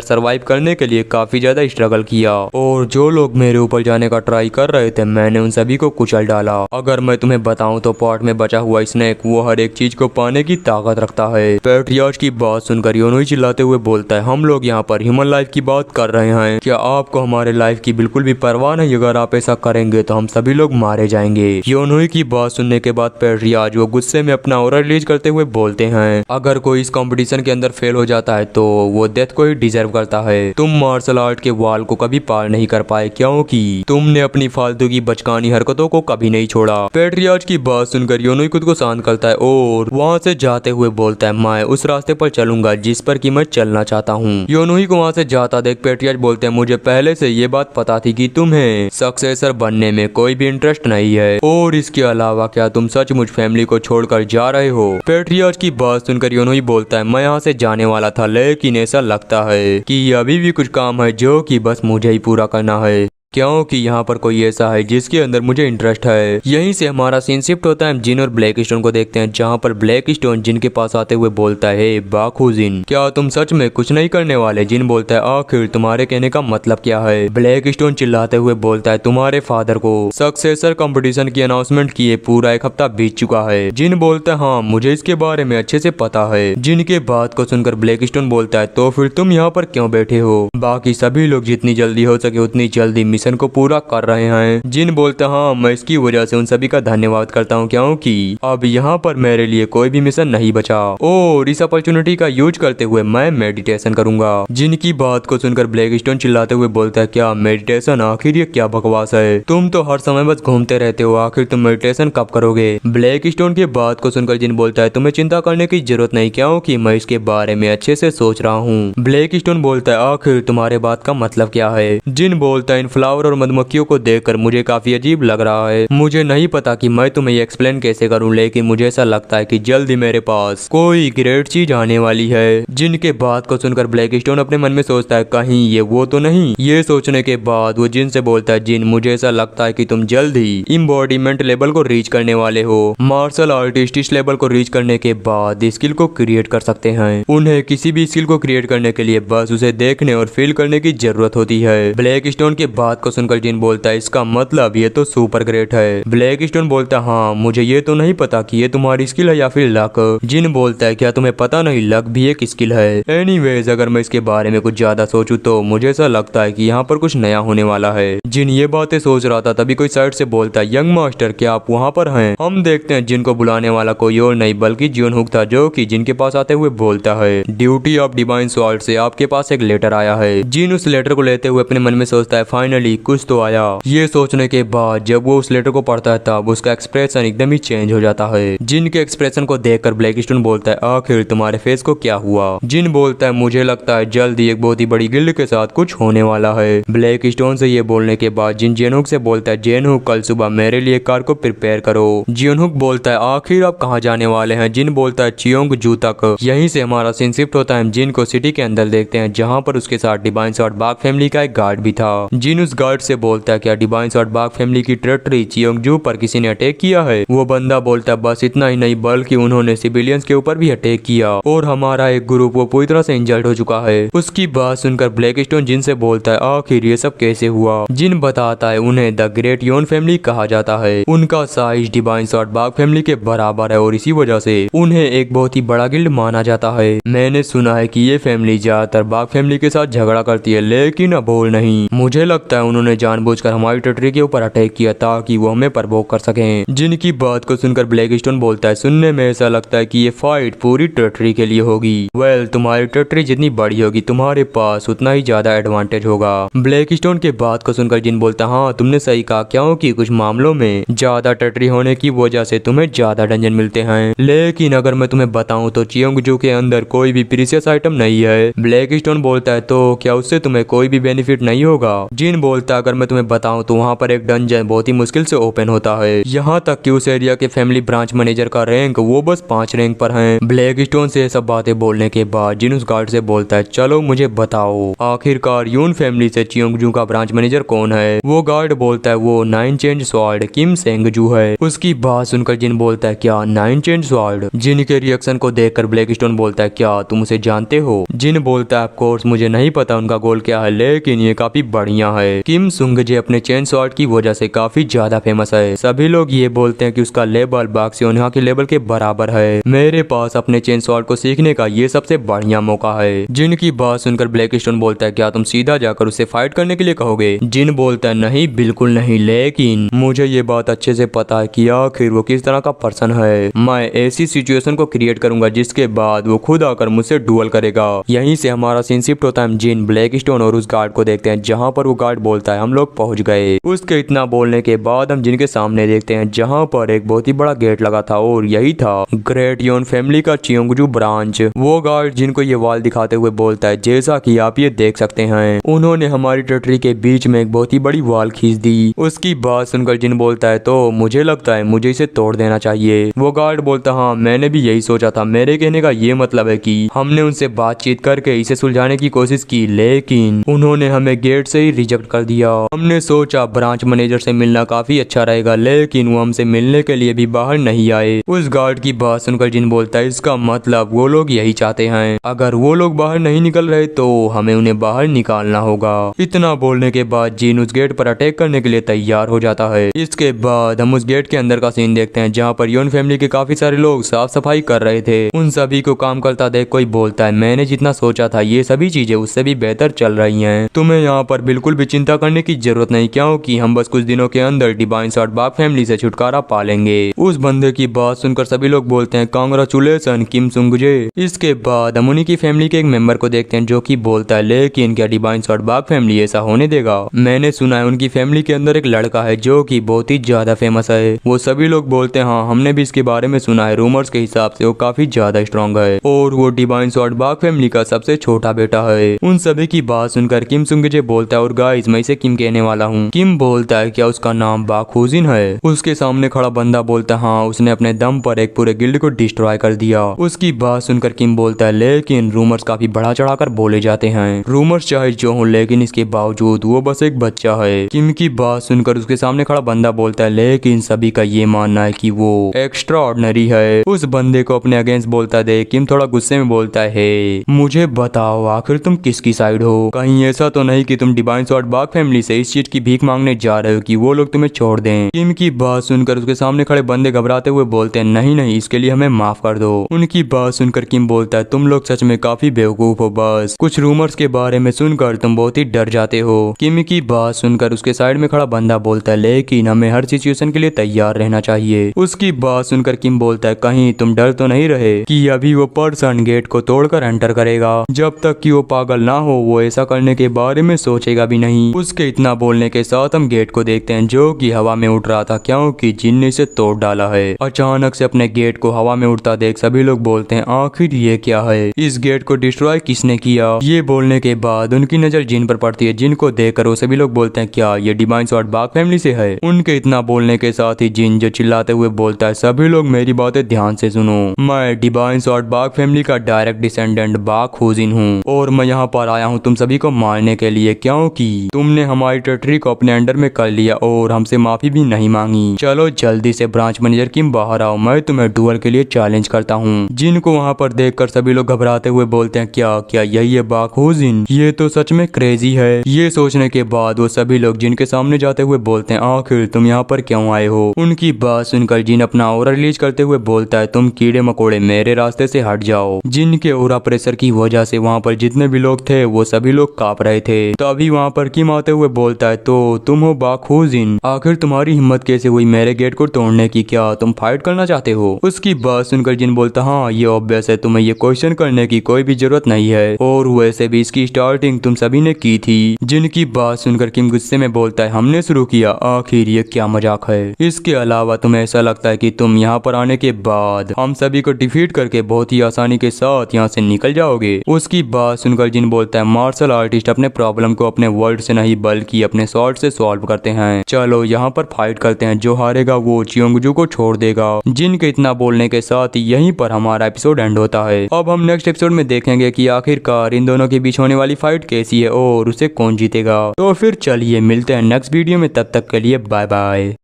सरवाइव करने के लिए काफी ज्यादा स्ट्रगल किया और जो लोग मेरे ऊपर जाने का ट्राई कर रहे थे मैंने उन सभी को कुचल डाला। अगर मैं तुम्हें बताऊं तो पॉट में बचा हुआ स्नेक वो हर एक चीज को पाने की ताकत रखता है। पेट्रियार्च की बात सुनकर योनहुई चिल्लाते हुए बोलता है हम लोग यहाँ पर ह्यूमन लाइफ की बात कर रहे हैं, क्या आपको हमारे लाइफ की बिल्कुल भी परवाह नहीं? अगर आप ऐसा करेंगे तो हम सभी लोग मारे जाएंगे। योनहुई की बात सुनने के बाद पेट्रियार्च वो गुस्से में अपना ऑरा रिलीज करते हुए बोलते हैं अगर कोई इस कंपटीशन के अंदर फेल हो जाता है तो वो डेथ को ही डिजर्व करता है। तुम मार्शल आर्ट के वाल को कभी पार नहीं कर पाए क्योंकि तुमने अपनी फालतू की बचकानी हरकतों को कभी नहीं छोड़ा। पेट्रियार्च की बात सुनकर योनहुई खुद को शांत करता है और वहाँ से जाते हुए बोलता है मैं उस रास्ते पर चलूंगा जिस पर कि मैं चलना चाहता हूँ। योनहुई को वहाँ से जाता देख पेट्रियार्च बोलते हैं मुझे पहले से ये बात पता थी कि तुम्हें सक्सेसर बनने में कोई भी इंटरेस्ट नहीं है और इसके अलावा क्या तुम सचमुच फैमिली को छोड़कर जा रहे हो? पेट्रियार्च की बात सुनकर योनहुई बोलता है मैं यहाँ से जाने वाला था लेकिन ऐसा लगता है कि अभी भी कुछ काम है जो कि बस मुझे ही पूरा करना है क्योंकि यहाँ पर कोई ऐसा है जिसके अंदर मुझे इंटरेस्ट है। यहीं से हमारा सीन शिफ्ट होता है। हम जिन और ब्लैक स्टोन को देखते हैं जहाँ पर ब्लैक स्टोन जिन के पास आते हुए बोलता है बाखुजिन क्या तुम सच में कुछ नहीं करने वाले? जिन बोलता है आखिर तुम्हारे कहने का मतलब क्या है? ब्लैक स्टोन चिल्लाते हुए बोलता है तुम्हारे फादर को सक्सेसर कंपटीशन की अनाउंसमेंट किए पूरा एक हफ्ता बीत चुका है। जिन बोलता है हाँ मुझे इसके बारे में अच्छे से पता है। जिन के बात को सुनकर ब्लैक स्टोन बोलता है तो फिर तुम यहाँ पर क्यों बैठे हो? बाकी सभी लोग जितनी जल्दी हो सके उतनी जल्दी मिशन को पूरा कर रहे हैं। जिन बोलते हैं हाँ मैं इसकी वजह से उन सभी का धन्यवाद करता हूँ क्योंकि अब यहाँ पर मेरे लिए कोई भी मिशन नहीं बचा और इस अपॉर्चुनिटी का यूज करते हुए मैं मेडिटेशन करूंगा। जिनकी बात को सुनकर ब्लैक स्टोन चिल्लाते हुए बोलता है क्या मेडिटेशन? आखिर ये क्या बकवास है? तुम तो हर समय बस घूमते रहते हो, आखिर तुम मेडिटेशन कब करोगे? ब्लैक स्टोन की बात को सुनकर जिन बोलता है तुम्हें चिंता करने की जरूरत नहीं क्योंकि मैं इसके बारे में अच्छे से सोच रहा हूँ। ब्लैक स्टोन बोलता है आखिर तुम्हारे बात का मतलब क्या है? जिन बोलता है इन फ्लावर और मधुमक्खियों को देखकर मुझे काफी अजीब लग रहा है। मुझे नहीं पता कि मैं तुम्हें ये एक्सप्लेन कैसे करूं लेकिन मुझे ऐसा लगता है कि जल्द ही मेरे पास कोई ग्रेट चीज आने वाली है। जिनके बात को सुनकर ब्लैक स्टोन अपने मन में सोचता है कहीं ये वो तो नहीं। ये सोचने के बाद वो जिन से बोलता है जिन मुझे ऐसा लगता है कि तुम जल्द ही इम्बॉडीमेंट लेवल को रीच करने वाले हो। मार्शल आर्टिस्ट इस लेवल को रीच करने के बाद स्किल को क्रिएट कर सकते हैं। उन्हें किसी भी स्किल को क्रिएट करने के लिए बस उसे देखने और फील करने की जरूरत होती है। ब्लैक स्टोन के बात को सुनकर जिन बोलता है इसका मतलब ये तो सुपर ग्रेट है। ब्लैक स्टोन बोलता है हाँ मुझे ये तो नहीं पता कि ये तुम्हारी स्किल है या फिर लक। जिन बोलता है क्या तुम्हें पता नहीं लक भी एक स्किल है? एनीवेज अगर मैं इसके बारे में कुछ ज्यादा सोचूं तो मुझे ऐसा लगता है कि यहाँ पर कुछ नया होने वाला है। जिन ये बातें सोच रहा था तभी कोई साइड से बोलता है यंग मास्टर क्या आप वहाँ पर हैं? हम देखते हैं जिनको बुलाने वाला कोई और नहीं बल्कि जियोन हुक था जो कि जिनके पास आते हुए बोलता है ड्यूटी ऑफ डिवाइन स्वॉर्ड से आपके पास एक लेटर आया है। जिन उस लेटर को लेते हुए अपने मन में सोचता है फाइनली फाइनली कुछ तो आया। ये सोचने के बाद जब वो उस लेटर को पढ़ता है तब उसका एक्सप्रेशन एकदम ही चेंज हो जाता है। जिन के एक्सप्रेशन को देखकर ब्लैकस्टोन बोलता है आखिर तुम्हारे फेस को क्या हुआ। जिन बोलता है मुझे लगता है जल्द ही एक बहुत ही बड़ी गिल्ड के साथ कुछ होने वाला है। ब्लैकस्टोन से ये बोलने के बाद जिन जेनहुक से बोलता है जेनहुक कल सुबह मेरे लिए कार को प्रिपेयर करो। जेनहुक बोलता है आखिर आप कहाँ जाने वाले हैं। जिन बोलता है चियोंग जू तक। यहीं से हमारा सीन शिफ्ट होता है। जिन को सिटी के अंदर देखते हैं जहाँ पर उसके साथ डिवाइन शॉट बाग फैमिली का एक गार्ड भी था। जिन उस गार्ड से बोलता है क्या डिवाइन शॉट बाग फैमिली की टेरिटरी चियोंगजू पर किसी ने अटैक किया है। वो बंदा बोलता है बस इतना ही नहीं बल्कि उन्होंने सिविलियंस के ऊपर भी अटैक किया और हमारा एक ग्रुप वो पूरी तरह से इंजर्ड हो चुका है। उसकी बात सुनकर ब्लैकस्टोन जिन से बोलता है आखिर ये सब कैसे हुआ। जिन बताता है उन्हें द ग्रेट योन फैमिली कहा जाता है। उनका साइज डिवाइन शॉट बाग फैमिली के बराबर है और इसी वजह से उन्हें एक बहुत ही बड़ा गिल्ड माना जाता है। मैंने सुना है कि ये फैमिली ज्यादातर बाग फैमिली के साथ झगड़ा करती है लेकिन अब बोल नहीं। मुझे लगता है उन्होंने जानबूझकर हमारी टेरिटरी के ऊपर अटैक किया ताकि वो हमें प्रवोक कर सकें। जिनकी बात को सुनकर ब्लैकस्टोन बोलता है सुनने में ऐसा लगता है कि ये फाइट पूरी टेरिटरी के लिए होगी। वेल तुम्हारी टेरिटरी जितनी बड़ी होगी तुम्हारे पास उतना ही ज्यादा एडवांटेज होगा। ब्लैकस्टोन के बात को सुनकर जिन बोलता है हाँ तुमने सही कहा क्योंकि कुछ मामलों में ज्यादा टेरिटरी होने की वजह से तुम्हें ज्यादा डंजन मिलते हैं। लेकिन अगर मैं तुम्हें बताऊं तो चियोंगजू के अंदर कोई भी प्रीशियस आइटम नहीं है। ब्लैकस्टोन बोलता है तो क्या उससे तुम्हें कोई भी बेनिफिट नहीं होगा। जिन बोलता है अगर मैं तुम्हें बताऊं तो वहाँ पर एक डंजन बहुत ही मुश्किल से ओपन होता है। यहाँ तक कि उस एरिया के फैमिली ब्रांच मैनेजर का रैंक वो बस 5 रैंक पर है। ब्लैकस्टोन से सब बातें बोलने के बाद जिन उस गार्ड से बोलता है चलो मुझे बताओ आखिरकार यून फैमिली से चियोंगजू का ब्रांच मैनेजर कौन है। वो गार्ड बोलता है वो 9 चेंज स्वॉर्ड किम सेंगजू है। उसकी बात सुनकर जिन बोलता है क्या 9 चेंज स्वॉर्ड। जिन के रिएक्शन को देखकर ब्लैकस्टोन बोलता है क्या तुम उसे जानते हो। जिन बोलता है ऑफ कोर्स मुझे नहीं पता उनका गोल क्या है लेकिन ये काफी बढ़िया है। किम सुंगजे अपने चेन स्वॉर्ड की वजह से काफी ज्यादा फेमस है। सभी लोग ये बोलते हैं कि उसका लेवल बाक्सियोनहा के लेवल के बराबर है। मेरे पास अपने चेन स्वॉर्ड को सीखने का ये सबसे बढ़िया मौका है। जिनकी बात सुनकर ब्लैकस्टोन बोलता है क्या तुम सीधा जाकर उससे फाइट करने के लिए कहोगे। जिन बोलता है नहीं बिल्कुल नहीं लेकिन मुझे ये बात अच्छे से पता है कि आखिर वो किस तरह का पर्सन है। मैं ऐसी सिचुएशन को क्रिएट करूंगा जिसके बाद वो खुद आकर मुझसे डुअल करेगा। यहीं से हमारा सीन शिफ्ट होता है। जिन ब्लैकस्टोन और उस गार्ड को देखते हैं जहाँ पर वो गार्ड बोलता है हम लोग पहुंच गए। उसके इतना बोलने के बाद हम जिनके सामने देखते हैं जहाँ पर एक बहुत ही बड़ा गेट लगा था और यही था ग्रेट योन फैमिली का चियोंगजू ब्रांच। वो गार्ड जिनको ये वाल दिखाते हुए बोलता है जैसा कि आप ये देख सकते हैं उन्होंने हमारी टेरिटरी के बीच में एक बहुत ही बड़ी वाल खींच दी। उसकी बात सुनकर जिन बोलता है तो मुझे लगता है मुझे इसे तोड़ देना चाहिए। वो गार्ड बोलता हाँ मैंने भी यही सोचा था। मेरे कहने का ये मतलब है कि हमने उनसे बातचीत करके इसे सुलझाने की कोशिश की लेकिन उन्होंने हमें गेट से ही रिजेक्ट कर दिया। हमने सोचा ब्रांच मैनेजर से मिलना काफी अच्छा रहेगा लेकिन वो हमसे मिलने के लिए भी बाहर नहीं आए। उस गार्ड की बात सुनकर जिन बोलता है इसका मतलब वो लोग यही चाहते हैं। अगर वो लोग बाहर नहीं निकल रहे तो हमें उन्हें बाहर निकालना होगा। इतना बोलने के बाद जिन उस गेट पर अटैक करने के लिए तैयार हो जाता है। इसके बाद हम उस गेट के अंदर का सीन देखते हैं जहाँ पर योन फैमिली के काफी सारे लोग साफ सफाई कर रहे थे। उन सभी को काम करता देख कोई बोलता है मैंने जितना सोचा था ये सभी चीजें उससे भी बेहतर चल रही हैं। तुम्हें यहाँ पर बिल्कुल भी चिंता करने की जरूरत नहीं क्योंकि हम बस कुछ दिनों के अंदर डिवाइन शॉट बाग फैमिली से छुटकारा पा लेंगे। उस बंदे की बात सुनकर सभी लोग बोलते हैं कांग्रेचुलेशन किम सुंगजे। इसके बाद हम उन्हीं की फैमिली के एक मेंबर को देखते हैं जो कि बोलता है लेकिन क्या डिवाइन शॉट बाग फैमिली ऐसा होने देगा। मैंने सुना है उनकी फैमिली के अंदर एक लड़का है जो कि बहुत ही ज्यादा फेमस है। वो सभी लोग बोलते हैं हाँ हमने भी इसके बारे में सुना है। रूमर्स के हिसाब से वो काफी ज्यादा स्ट्रॉन्ग है और वो डिवाइन शॉट बाग फैमिली का सबसे छोटा बेटा है। उन सभी की बात सुनकर किम सुंगजे बोलता है और गाइस मैं इसे किम कहने वाला हूँ। किम बोलता है क्या उसका नाम बाखुजिन है। उसके सामने खड़ा बंदा बोलता है हाँ उसने अपने दम पर एक पूरे गिल्ड को डिस्ट्रॉय कर दिया। उसकी बात सुनकर किम बोलता है लेकिन रूमर्स काफी बढ़ा चढ़ाकर बोले जाते हैं। रूमर्स चाहे जो हो लेकिन इसके बावजूद वो बस एक बच्चा है। किम की बात सुनकर उसके सामने खड़ा बंदा बोलता है लेकिन सभी का ये मानना है कि वो एक्स्ट्रा ऑर्डिनरी है। उस बंदे को अपने अगेंस्ट बोलता देख किम थोड़ा गुस्से में बोलता है मुझे बताओ आखिर तुम किसकी साइड हो। कहीं ऐसा तो नहीं कि तुम डिवाइन शॉट बाग फैमिली से इस चीज की भीख मांगने जा रहे हो कि वो लोग तुम्हें छोड़ दें। किम की बात सुनकर उसके सामने खड़े बंदे घबराते हुए बोलते हैं नहीं नहीं इसके लिए हमें माफ कर दो। उनकी बात सुनकर किम बोलता है तुम लोग सच में काफी बेवकूफ हो। बस कुछ रूमर्स के बारे में सुनकर तुम बहुत ही डर जाते हो। किम की बात सुनकर उसके साइड में खड़ा बंदा बोलता है लेकिन हमें हर सिचुएशन के लिए तैयार रहना चाहिए। उसकी बात सुनकर किम बोलता है कहीं तुम डर तो नहीं रहे कि अभी वो पर्सन गेट को तोड़कर एंटर करेगा। जब तक कि वो पागल ना हो वो ऐसा करने के बारे में सोचेगा भी नहीं। उसके इतना बोलने के साथ हम गेट को देखते हैं जो कि हवा में उड़ रहा था क्योंकि जिन ने इसे तोड़ डाला है। अचानक से अपने गेट को हवा में उड़ता देख सभी लोग बोलते हैं आखिर ये क्या है, इस गेट को डिस्ट्रॉय किसने किया। ये बोलने के बाद उनकी नजर जिन पर पड़ती है, जिन को देखकर वो सभी लोग बोलते हैं क्या ये डिवाइन स्वॉर्ड बाघ फैमिली से है। उनके इतना बोलने के साथ ही जिन जो चिल्लाते हुए बोलता है सभी लोग मेरी बातें ध्यान से सुनो, मैं डिवाइन स्वॉर्ड बाघ फैमिली का डायरेक्ट डिसेंडेंट बाघ हुजिन हूँ और मैं यहाँ पर आया हूँ तुम सभी को मारने के लिए क्योंकि तुमने हमारी टेरिटरी को अपने अंडर में कर लिया और हमसे माफी भी नहीं मांगी। चलो जल्दी से ब्रांच मैनेजर किम बाहर आओ, मैं तुम्हें डुअल के लिए चैलेंज करता हूँ। जिन को वहाँ पर देखकर सभी लोग घबराते हुए बोलते हैं क्या क्या यही है बाघ हुजिन, ये तो सच में क्रेजी है। ये सोचने के बाद वो सभी लोग जिनके सामने जाते हुए बोलते हैं आखिर तुम यहाँ पर क्यों आए हो। उनकी बात सुनकर जिन अपना ऑरा रिलीज करते हुए बोलता है तुम कीड़े मकोड़े मेरे रास्ते से हट जाओ। जिन के ऑरा प्रेशर की वजह से वहाँ पर जितने भी लोग थे वो सभी लोग कांप रहे थे। तभी वहाँ पर किम आते हुए बोलता है तो तुम हो बाघ हुजिन, आखिर तुम्हारी हिम्मत कैसे हुई मेरे गेट को तोड़ने की, क्या तुम फाइट करना चाहते हो। उसकी बात सुनकर जिन बोलता हाँ ये ऑब्वियस है, तुम्हें ये क्वेश्चन करने की कोई भी जरूरत नहीं है और वैसे भी इसकी स्टार्टिंग तुम सभी ने की थी। जिनकी बात सुनकर किम गुस्से में बोलता है हमने शुरू किया, आखिर ये क्या मजाक है। इसके अलावा तुम्हें ऐसा लगता है कि तुम यहाँ पर आने के बाद हम सभी को डिफीट करके बहुत ही आसानी के साथ यहाँ से निकल जाओगे। उसकी बात सुनकर जिन बोलता है मार्शल आर्टिस्ट अपने प्रॉब्लम को अपने वर्ड से नहीं बल्कि अपने स्वॉर्ड से सॉल्व करते हैं, चलो यहाँ पर फाइट करते हैं, जो हारेगा वो चियोंगजू को छोड़ देगा। जिन के इतना बोलने के साथ यहीं पर हमारा एपिसोड एंड होता है। अब हम नेक्स्ट एपिसोड में देखेंगे कि आखिरकार इन दोनों के बीच होने वाली फाइट कैसी है और उसे कौन जीतेगा। तो फिर चलिए मिलते हैं नेक्स्ट वीडियो में, तब तक के लिए बाय बाय।